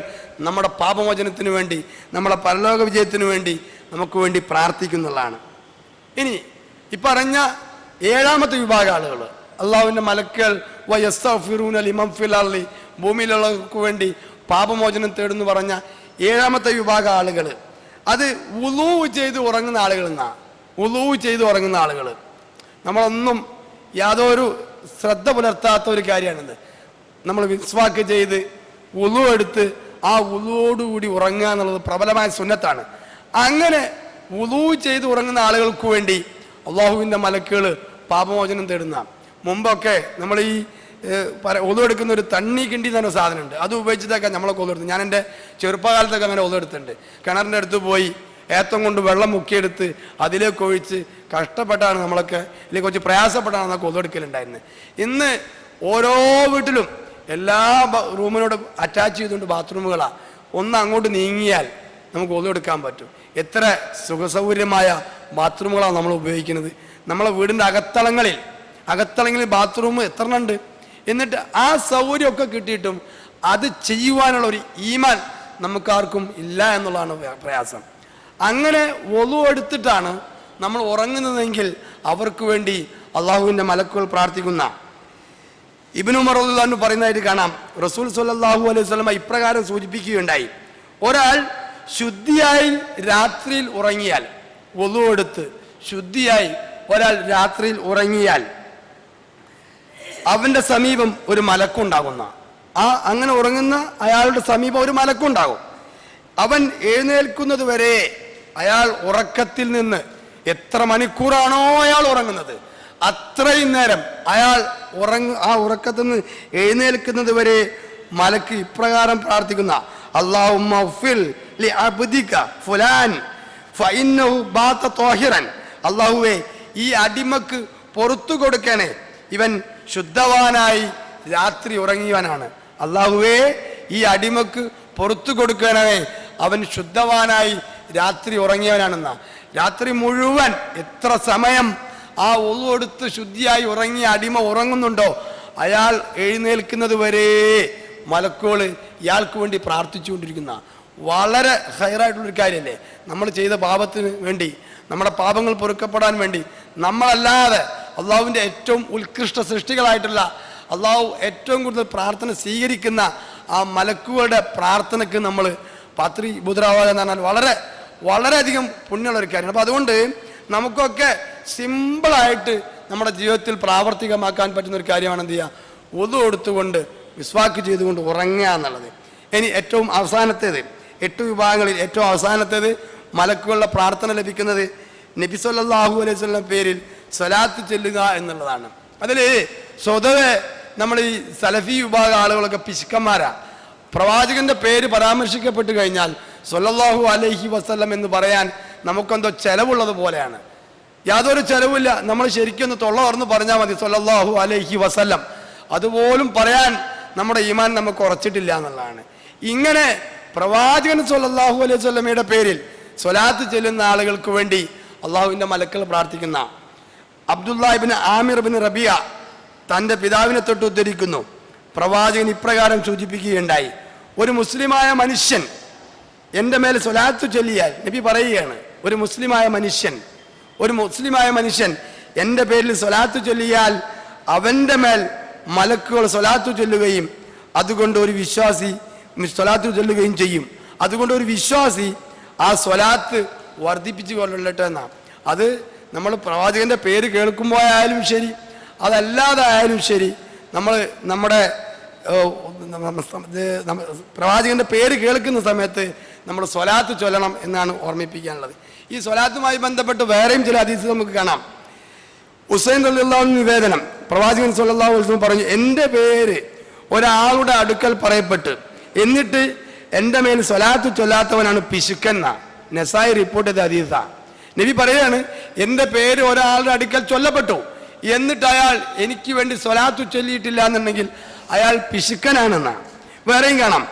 നമ്മുടെ പാപമോചനത്തിന് വേണ്ടി, നമ്മുടെ പരലോക വിജയത്തിന് വേണ്ടി നമുക്ക് വേണ്ടി പ്രാർത്ഥിക്കുന്നുള്ളതാണ്. ഇനി പറഞ്ഞ ഏഴാമത്തെ വിഭാഗം ആളുകൾ, അള്ളാഹുവിൻ്റെ മലക്കുകൾ വയസ്തഗ്ഫിറൂന ലിമൻ ഫിൽ അർളി, ഭൂമിയിലുള്ളവർക്ക് വേണ്ടി പാപമോചനം തേടുന്നു പറഞ്ഞ ഏഴാമത്തെ വിഭാഗം ആളുകൾ, അത് വുളൂ ചെയ്ത് ഉറങ്ങുന്ന ആളുകൾ എന്നാണ്. വുളൂ ചെയ്ത് ഉറങ്ങുന്ന ആളുകൾ, നമ്മളൊന്നും യാതൊരു ശ്രദ്ധ പുലർത്താത്ത ഒരു കാര്യമാണിത്. നമ്മൾ മിസ്വാക്ക് ചെയ്ത് വുളൂ എടുത്ത് ആ വുളുവോടുകൂടി ഉറങ്ങുക എന്നുള്ളത് പ്രബലമായ സുന്നത്താണ്. അങ്ങനെ വുളൂ ചെയ്ത് ഉറങ്ങുന്ന ആളുകൾക്ക് വേണ്ടി അള്ളാഹുവിൻ്റെ മലക്കുകൾ പാപമോചനം തേടുന്ന. മുമ്പൊക്കെ നമ്മൾ ഈ ഒതുവെടുക്കുന്ന ഒരു തണ്ണി കിണ്ടി എന്ന് പറഞ്ഞ സാധനമുണ്ട്. അത് ഉപയോഗിച്ചിട്ടൊക്കെ നമ്മളൊക്കെ ഒതുവെടുത്ത്. ഞാൻ എൻ്റെ ചെറുപ്പകാലത്തൊക്കെ അങ്ങനെ ഒതുവെടുത്തിട്ടുണ്ട്. കിണറിൻ്റെ അടുത്ത് പോയി ഏത്തം കൊണ്ട് വെള്ളം മുക്കിയെടുത്ത് അതിലേക്ക് ഒഴിച്ച് കഷ്ടപ്പെട്ടാണ് നമ്മളൊക്കെ, അല്ലെങ്കിൽ കുറച്ച് പ്രയാസപ്പെട്ടാണ് നമുക്ക് ഒതുവെടുക്കലുണ്ടായിരുന്നത്. ഇന്ന് ഓരോ വീട്ടിലും എല്ലാ റൂമിനോട് അറ്റാച്ച് ചെയ്തുകൊണ്ട് ബാത്റൂമുകളാണ്. ഒന്ന് അങ്ങോട്ട് നീങ്ങിയാൽ നമുക്ക് ഒതുവെടുക്കാൻ പറ്റും. എത്ര സുഖസൗകര്യമായ ബാത്റൂമുകളാണ് നമ്മൾ ഉപയോഗിക്കുന്നത്. നമ്മളെ വീടിൻ്റെ അകത്തളങ്ങളിൽ ബാത്റൂം എത്ര ഉണ്ട്. എന്നിട്ട് ആ സൗകര്യമൊക്കെ കിട്ടിയിട്ടും അത് ചെയ്യുവാനുള്ള ഒരു ഈമാൻ നമുക്കാർക്കും ഇല്ല എന്നുള്ളതാണ് പ്രയാസം. അങ്ങനെ വളു എടുത്തിട്ടാണ് നമ്മൾ ഉറങ്ങുന്നതെങ്കിൽ അവർക്ക് വേണ്ടി അള്ളാഹുവിൻ്റെ മലക്കുകൾ പ്രാർത്ഥിക്കുന്ന. ഇബ്നു ഉമർ റളിയല്ലാഹു അൻഹു പറയുന്നതായിട്ട് കാണാം, റസൂൽ സ്വല്ലല്ലാഹു അലൈഹി വസല്ലം ഇപ്രകാരം സൂചിപ്പിക്കുകയുണ്ടായി: ഒരാൾ ശുദ്ധിയായി രാത്രിയിൽ ഉറങ്ങിയാൽ, വളു എടുത്ത് ശുദ്ധിയായി ഒരാൾ രാത്രിയിൽ ഉറങ്ങിയാൽ അവന്റെ സമീപം ഒരു മലക്കുണ്ടാകുന്ന, അങ്ങനെ ഉറങ്ങുന്ന അയാളുടെ സമീപം ഒരു മലക്കുണ്ടാകും. അവൻ എഴുന്നേൽക്കുന്നത് വരെ അയാൾ ഉറക്കത്തിൽ നിന്ന് എത്ര മണിക്കൂറാണോ അയാൾ ഉറങ്ങുന്നത് അത്രയും നേരം അയാൾ ആ ഉറക്കത്തിൽ നിന്ന് എഴുന്നേൽക്കുന്നത് വരെ മലക്ക് ഇപ്രകാരം പ്രാർത്ഥിക്കുന്ന: അല്ലാഹുമ്മ ഗ്ഫിർ ലി അബ്ദിക ഫുലാൻ ഫഇന്നഹു ബാത ത്വാഹിറൻ. അല്ലാഹുവേ, ഈ അടിമക്ക് പുറത്തു കൊടുക്കണേ, ഇവൻ ശുദ്ധവാനായി രാത്രി ഉറങ്ങിയവനാണ്. അല്ലാഹുവേ, ഈ അടിമക്ക് പുറത്തു കൊടുക്കണമേ, അവൻ ശുദ്ധവാനായി രാത്രി ഉറങ്ങിയവനാണെന്ന. രാത്രി മുഴുവൻ എത്ര സമയം ആ ഒളു എടുത്ത് ശുദ്ധിയായി ഉറങ്ങിയ അടിമ ഉറങ്ങുന്നുണ്ടോ അയാൾ എഴുന്നേൽക്കുന്നത് വരെ മലക്കുകൾ ഇയാൾക്ക് വേണ്ടി പ്രാർത്ഥിച്ചുകൊണ്ടിരിക്കുന്ന വളരെ ഹൈറായിട്ടുള്ളൊരു കാര്യമല്ലേ. നമ്മൾ ചെയ്ത പാപത്തിന് വേണ്ടി, നമ്മുടെ പാപങ്ങൾ പൊറുക്കപ്പെടാൻ വേണ്ടി നമ്മളല്ലാതെ അള്ളാഹുവിൻ്റെ ഏറ്റവും ഉത്കൃഷ്ട സൃഷ്ടികളായിട്ടുള്ള അള്ളാഹു ഏറ്റവും കൂടുതൽ പ്രാർത്ഥന സ്വീകരിക്കുന്ന ആ മലക്കുകളുടെ പ്രാർത്ഥനയ്ക്ക് നമ്മൾ പാത്രീഭൂതരാവുക എന്ന് പറഞ്ഞാൽ വളരെ വളരെയധികം പുണ്യമുള്ളൊരു കാര്യമാണ്. അപ്പോൾ അതുകൊണ്ട് നമുക്കൊക്കെ സിമ്പിളായിട്ട് നമ്മുടെ ജീവിതത്തിൽ പ്രാവർത്തികമാക്കാൻ പറ്റുന്ന ഒരു കാര്യമാണ് എന്ത് ചെയ്യുക, ഒതു കൊടുത്തുകൊണ്ട് വിസ്വാക്ക് ചെയ്തുകൊണ്ട് ഉറങ്ങുക എന്നുള്ളത്. ഇനി ഏറ്റവും അവസാനത്തേത്, 8 വിഭാഗങ്ങളിൽ ഏറ്റവും അവസാനത്തേത് മലക്കുകളുടെ പ്രാർത്ഥന ലഭിക്കുന്നത് നബി സല്ലല്ലാഹു അലൈഹി വസല്ലം പേരിൽ സ്വലാത്ത് ചൊല്ലുക എന്നുള്ളതാണ്. അതിൽ സ്വതവേ നമ്മൾ ഈ സലഫി വിഭാഗ ആളുകളൊക്കെ പിശുക്കന്മാരാ. പ്രവാചകന്റെ പേര് പരാമർശിക്കപ്പെട്ട് കഴിഞ്ഞാൽ സ്വല്ലല്ലാഹു അലൈഹി വസല്ലം എന്ന് പറയാൻ നമുക്കെന്തോ ചെലവുള്ളത് പോലെയാണ്. യാതൊരു ചെലവില്ല. നമ്മൾ ശരിക്കൊന്ന് തൊള്ള തുറന്ന് പറഞ്ഞാൽ മതി സ്വല്ലല്ലാഹു അലൈഹി വസല്ലം. അതുപോലും പറയാൻ നമ്മുടെ ഈമാൻ നമുക്ക് ഉറച്ചിട്ടില്ല എന്നുള്ളതാണ്. ഇങ്ങനെ പ്രവാചകൻ സ്വല്ലല്ലാഹു അലൈഹി വസല്ലമയുടെ പേരിൽ സ്വലാത്ത് ചെല്ലുന്ന ആളുകൾക്ക് വേണ്ടി അള്ളാഹുവിൻ്റെ മലക്കൾ പ്രാർത്ഥിക്കുന്ന അബ്ദുല്ലാ ഇബ്നു ആമിർ ഇബ്നു റബിയ തൻ്റെ പിതാവിനെ തൊട്ട് ഉദ്ധരിക്കുന്നു. പ്രവാചകൻ ഇപ്രകാരം സൂചിപ്പിക്കുകയുണ്ടായി: ഒരു മുസ്ലിമായ മനുഷ്യൻ എൻ്റെ മേൽ സ്വലാത്ത് ചൊല്ലിയാൽ, നബി പറയുകയാണ്, ഒരു മുസ്ലിമായ മനുഷ്യൻ എൻ്റെ പേരിൽ സ്വലാത്ത് ചൊല്ലിയാൽ അവൻ്റെ മേൽ മലക്കുകൾ സ്വലാത്ത് ചൊല്ലുകയും അതുകൊണ്ട് ഒരു വിശ്വാസി സ്വലാത്ത് ചൊല്ലുകയും ചെയ്യും. അതുകൊണ്ട് ഒരു വിശ്വാസി ആ സ്വലാത്ത് വർദ്ധിപ്പിച്ചു കൊള്ളട്ടെ എന്നാണ്. അത് നമ്മൾ പ്രവാചകന്റെ പേര് കേൾക്കുമ്പോൾ ആയാലും ശരി, അതല്ലാതെ ആയാലും ശരി, നമ്മുടെ പ്രവാചകന്റെ പേര് കേൾക്കുന്ന സമയത്ത് നമ്മൾ സ്വലാത്ത് ചൊല്ലണം എന്നാണ് ഓർമ്മിപ്പിക്കാനുള്ളത്. ഈ സ്വലാത്തുമായി ബന്ധപ്പെട്ട് വേറെയും ചില ഹദീസ് നമുക്ക് കാണാം. ഹുസൈൻ റളിയല്ലാഹു അൻഹു നിവേദനം, പ്രവാചകൻ സ്വല്ലല്ലാഹു അലൈഹി വസല്ലം പറഞ്ഞു: എൻ്റെ പേര് ഒരാളുടെ അടുക്കൽ പറയപ്പെട്ട് എന്നിട്ട് എൻ്റെ മേൽ സ്വലാത്ത് ചൊല്ലാത്തവനാണ് പിശുക്കന്ന. നസായി റിപ്പോർട്ട് ചെയ്ത ഹദീസാ. നബി പറയാണ്, എൻ്റെ പേര് ഒരാളുടെ അടുക്കൽ ചൊല്ലപ്പെട്ടു, എന്നിട്ട് അയാൾ എനിക്ക് വേണ്ടി സ്വലാത്ത് ചൊല്ലിയിട്ടില്ല എന്നുണ്ടെങ്കിൽ അയാൾ പിശുക്കനാണെന്നാണ്. വേറെയും കാണാം,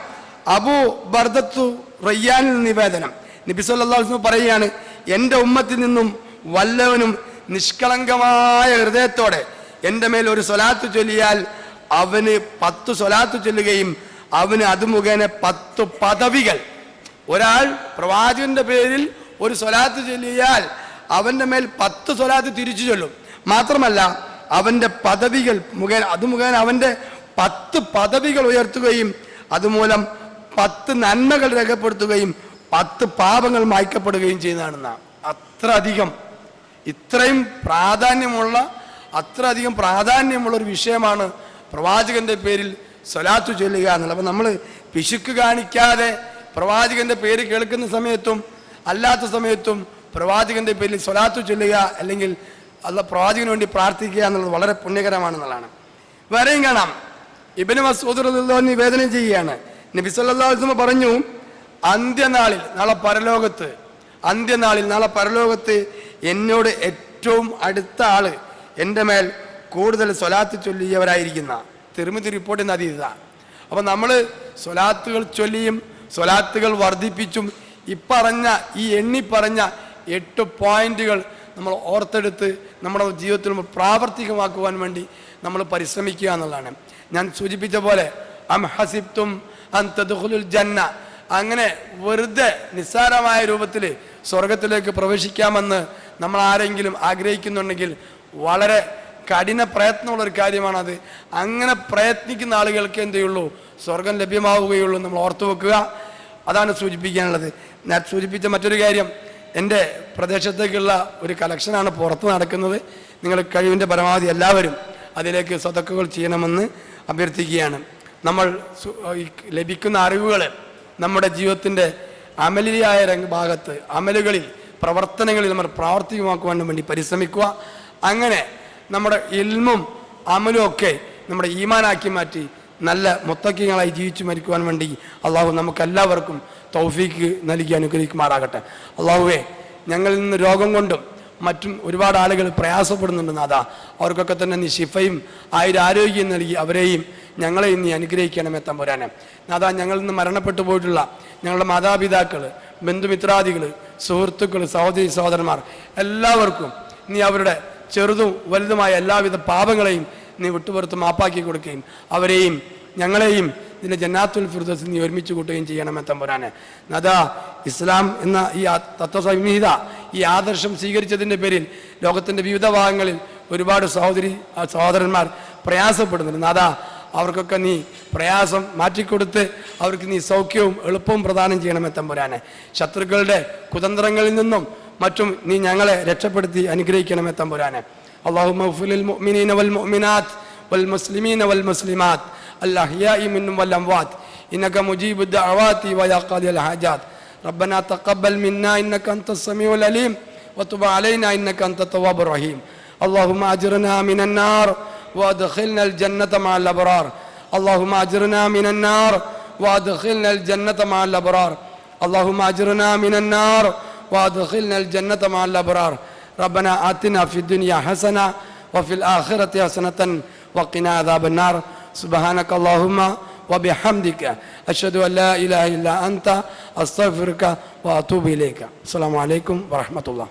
അബൂ ബർദത്തു റയ്യാനിൽ നിവേദനം, നബി സല്ലല്ലാഹു അലൈഹി വസല്ലം പറയുകയാണ്: എൻ്റെ ഉമ്മത്തിൽ നിന്നും വല്ലവനും നിഷ്കളങ്കമായ ഹൃദയത്തോടെ എൻ്റെ മേൽ ഒരു സ്വലാത്ത് ചൊല്ലിയാൽ അവന് 10 സ്വലാത്ത് ചൊല്ലുകയും അവന് അത് മുഖേന 10 പദവികൾ. ഒരാൾ പ്രവാചകന്റെ പേരിൽ ഒരു സ്വലാത്ത് ചൊല്ലിയാൽ അവന്റെ മേൽ 10 സ്വലാത്ത് തിരിച്ചു ചൊല്ലും. മാത്രമല്ല അവന്റെ പദവികൾ മുഖേന അവന്റെ 10 പദവികൾ ഉയർത്തുകയും അതുമൂലം 10 നന്മകൾ രേഖപ്പെടുത്തുകയും 10 പാപങ്ങൾ മായ്ക്കപ്പെടുകയും ചെയ്യുന്നതാണെന്നാണ്. ഇത്രയും പ്രാധാന്യമുള്ള ഒരു വിഷയമാണ് പ്രവാചകന്റെ പേരിൽ സ്വലാത്ത് ചൊല്ലുക എന്നുള്ളത്. അപ്പം നമ്മൾ പിശുക്ക് കാണിക്കാതെ പ്രവാചകന്റെ പേര് കേൾക്കുന്ന സമയത്തും അല്ലാത്ത സമയത്തും പ്രവാചകന്റെ പേരിൽ സ്വലാത്ത് ചൊല്ലുക, അല്ലെങ്കിൽ അല്ല പ്രവാചകന് വേണ്ടി പ്രാർത്ഥിക്കുക എന്നുള്ളത് വളരെ പുണ്യകരമാണെന്നുള്ളതാണ്. വേറെയും കാണാം, ഇബ്നു മസ്ഊദ് റളിയല്ലാഹു അൻഹു നിവേദനം ചെയ്യുകയാണ്, നബി സല്ലല്ലാഹു അലൈഹി വസല്ലം പറഞ്ഞു, അന്ത്യനാളിൽ നാളെ പരലോകത്ത് എന്നോട് ഏറ്റവും അടുത്ത ആള് എൻ്റെ മേൽ കൂടുതൽ സ്വലാത്ത് ചൊല്ലിയവരായിരിക്കുന്ന തിർമിദി റിപ്പോർട്ട് എന്ന ഹദീസാ. അപ്പം നമ്മൾ സ്വലാത്തുകൾ ചൊല്ലിയും സ്വലാത്തുകൾ വർദ്ധിപ്പിച്ചും ഈ എണ്ണി പറഞ്ഞ 8 പോയിന്റുകൾ നമ്മൾ ഓർത്തെടുത്ത് നമ്മുടെ ജീവിതത്തിൽ പ്രാവർത്തികമാക്കുവാൻ വേണ്ടി നമ്മൾ പരിശ്രമിക്കുക എന്നുള്ളതാണ്. ഞാൻ സൂചിപ്പിച്ച പോലെ അം ഹസിബ്തും അൻ തദ്ഖുലുൽ ജന്ന, അങ്ങനെ വെറുതെ നിസ്സാരമായ രൂപത്തിൽ സ്വർഗത്തിലേക്ക് പ്രവേശിക്കാമെന്ന് നമ്മൾ ആരെങ്കിലും ആഗ്രഹിക്കുന്നുണ്ടെങ്കിൽ വളരെ കഠിന പ്രയത്നമുള്ളൊരു കാര്യമാണത്. അങ്ങനെ പ്രയത്നിക്കുന്ന ആളുകൾക്ക് എന്ത് ചെയ്യുള്ളൂ, സ്വർഗം ലഭ്യമാവുകയുള്ളൂ. നമ്മൾ ഓർത്തു വെക്കുക. അതാണ് സൂചിപ്പിക്കാനുള്ളത്. ഞാൻ സൂചിപ്പിച്ച മറ്റൊരു കാര്യം, എൻ്റെ പ്രദേശത്തേക്കുള്ള ഒരു കളക്ഷനാണ് പുറത്ത് നടക്കുന്നത്. നിങ്ങൾ കഴിവിൻ്റെ പരമാവധി എല്ലാവരും അതിലേക്ക് സദഖകൾ ചെയ്യണമെന്ന് അഭ്യർത്ഥിക്കുകയാണ്. നമ്മൾ ലഭിക്കുന്ന അറിവുകൾ നമ്മുടെ ജീവിതത്തിൻ്റെ അമലിയായ ഭാഗത്ത്, അമലുകളിൽ, പ്രവർത്തനങ്ങളിൽ നമ്മൾ പ്രാവർത്തികമാക്കുവാൻ വേണ്ടി പരിശ്രമിക്കുക. അങ്ങനെ നമ്മുടെ ഇൽമും അമലും ഒക്കെ നമ്മുടെ ഈമാനാക്കി മാറ്റി നല്ല മുത്തക്കിങ്ങളായി ജീവിച്ചു മരിക്കുവാൻ വേണ്ടി അള്ളാഹു നമുക്കെല്ലാവർക്കും തൗഫീക്ക് നൽകി അനുഗ്രഹിക്കുമാറാകട്ടെ. അള്ളാഹുവേ, ഞങ്ങളിൽ നിന്ന് രോഗം കൊണ്ടും മറ്റും ഒരുപാട് ആളുകൾ പ്രയാസപ്പെടുന്നുണ്ട് നാഥാ. അവർക്കൊക്കെ തന്നെ നീ ശിഫയും ആരോഗ്യം നൽകി അവരെയും ഞങ്ങളെയും നീ അനുഗ്രഹിക്കണമേ തമ്പുരാനെ. നാഥാ, ഞങ്ങളിൽ നിന്ന് മരണപ്പെട്ടു പോയിട്ടുള്ള ഞങ്ങളുടെ മാതാപിതാക്കൾ, ബന്ധുമിത്രാദികൾ, സുഹൃത്തുക്കൾ, സഹോദരി സഹോദരന്മാർ എല്ലാവർക്കും നീ അവരുടെ ചെറുതും വലുതുമായ എല്ലാവിധ പാപങ്ങളെയും നീ വിട്ടുപുറത്ത് മാപ്പാക്കി കൊടുക്കുകയും അവരെയും ഞങ്ങളെയും നിന്റെ ജന്നാത്തുൽ ഫിർദൗസിൽ നീ ഒരുമിച്ച് കൂട്ടുകയും ചെയ്യണമേ തമ്പുരാനെ. നാഥാ, ഇസ്ലാം എന്ന ഈ തത്വസംഹിത, ഈ ആദർശം സ്വീകരിച്ചതിൻ്റെ പേരിൽ ലോകത്തിൻ്റെ വിവിധ ഭാഗങ്ങളിൽ ഒരുപാട് സഹോദരന്മാർ പ്രയാസപ്പെടുന്നുണ്ട്. നാഥാ, അവർക്കൊക്കെ നീ പ്രയാസം മാറ്റിക്കൊടുത്ത് അവർക്ക് നീ സൗഖ്യവും എളുപ്പവും പ്രദാനം ചെയ്യണമേ തമ്പുരാനെ. ശത്രുക്കളുടെ കുതന്ത്രങ്ങളിൽ നിന്നും മറ്റും നീ ഞങ്ങളെ രക്ഷപ്പെടുത്തി അനുഗ്രഹിക്കണമേ തമ്പുരാനെ. اللهم اغفر للمؤمنين والمؤمنات والمسلمين والمسلمات الأحياء منهم والأموات إنك مجيب الدعوات ويا قاضي الحاجات. ربنا تقبل منا إنك أنت السميع العليم وتب علينا إنك أنت التواب الرحيم. اللهم أجرنا من النار وأدخلنا الجنة مع الأبرار. اللهم أجرنا من النار وأدخلنا الجنة مع الأبرار. اللهم أجرنا من النار وأدخلنا الجنة مع الأبرار. ربنا آتنا في الدنيا حسنة وفي الآخرة حسنة وقنا عذاب النار. سبحانك اللهم وبحمدك أشهد أن لا إله إلا أنت أستغفرك وأتوب إليك. السلام عليكم ورحمة الله.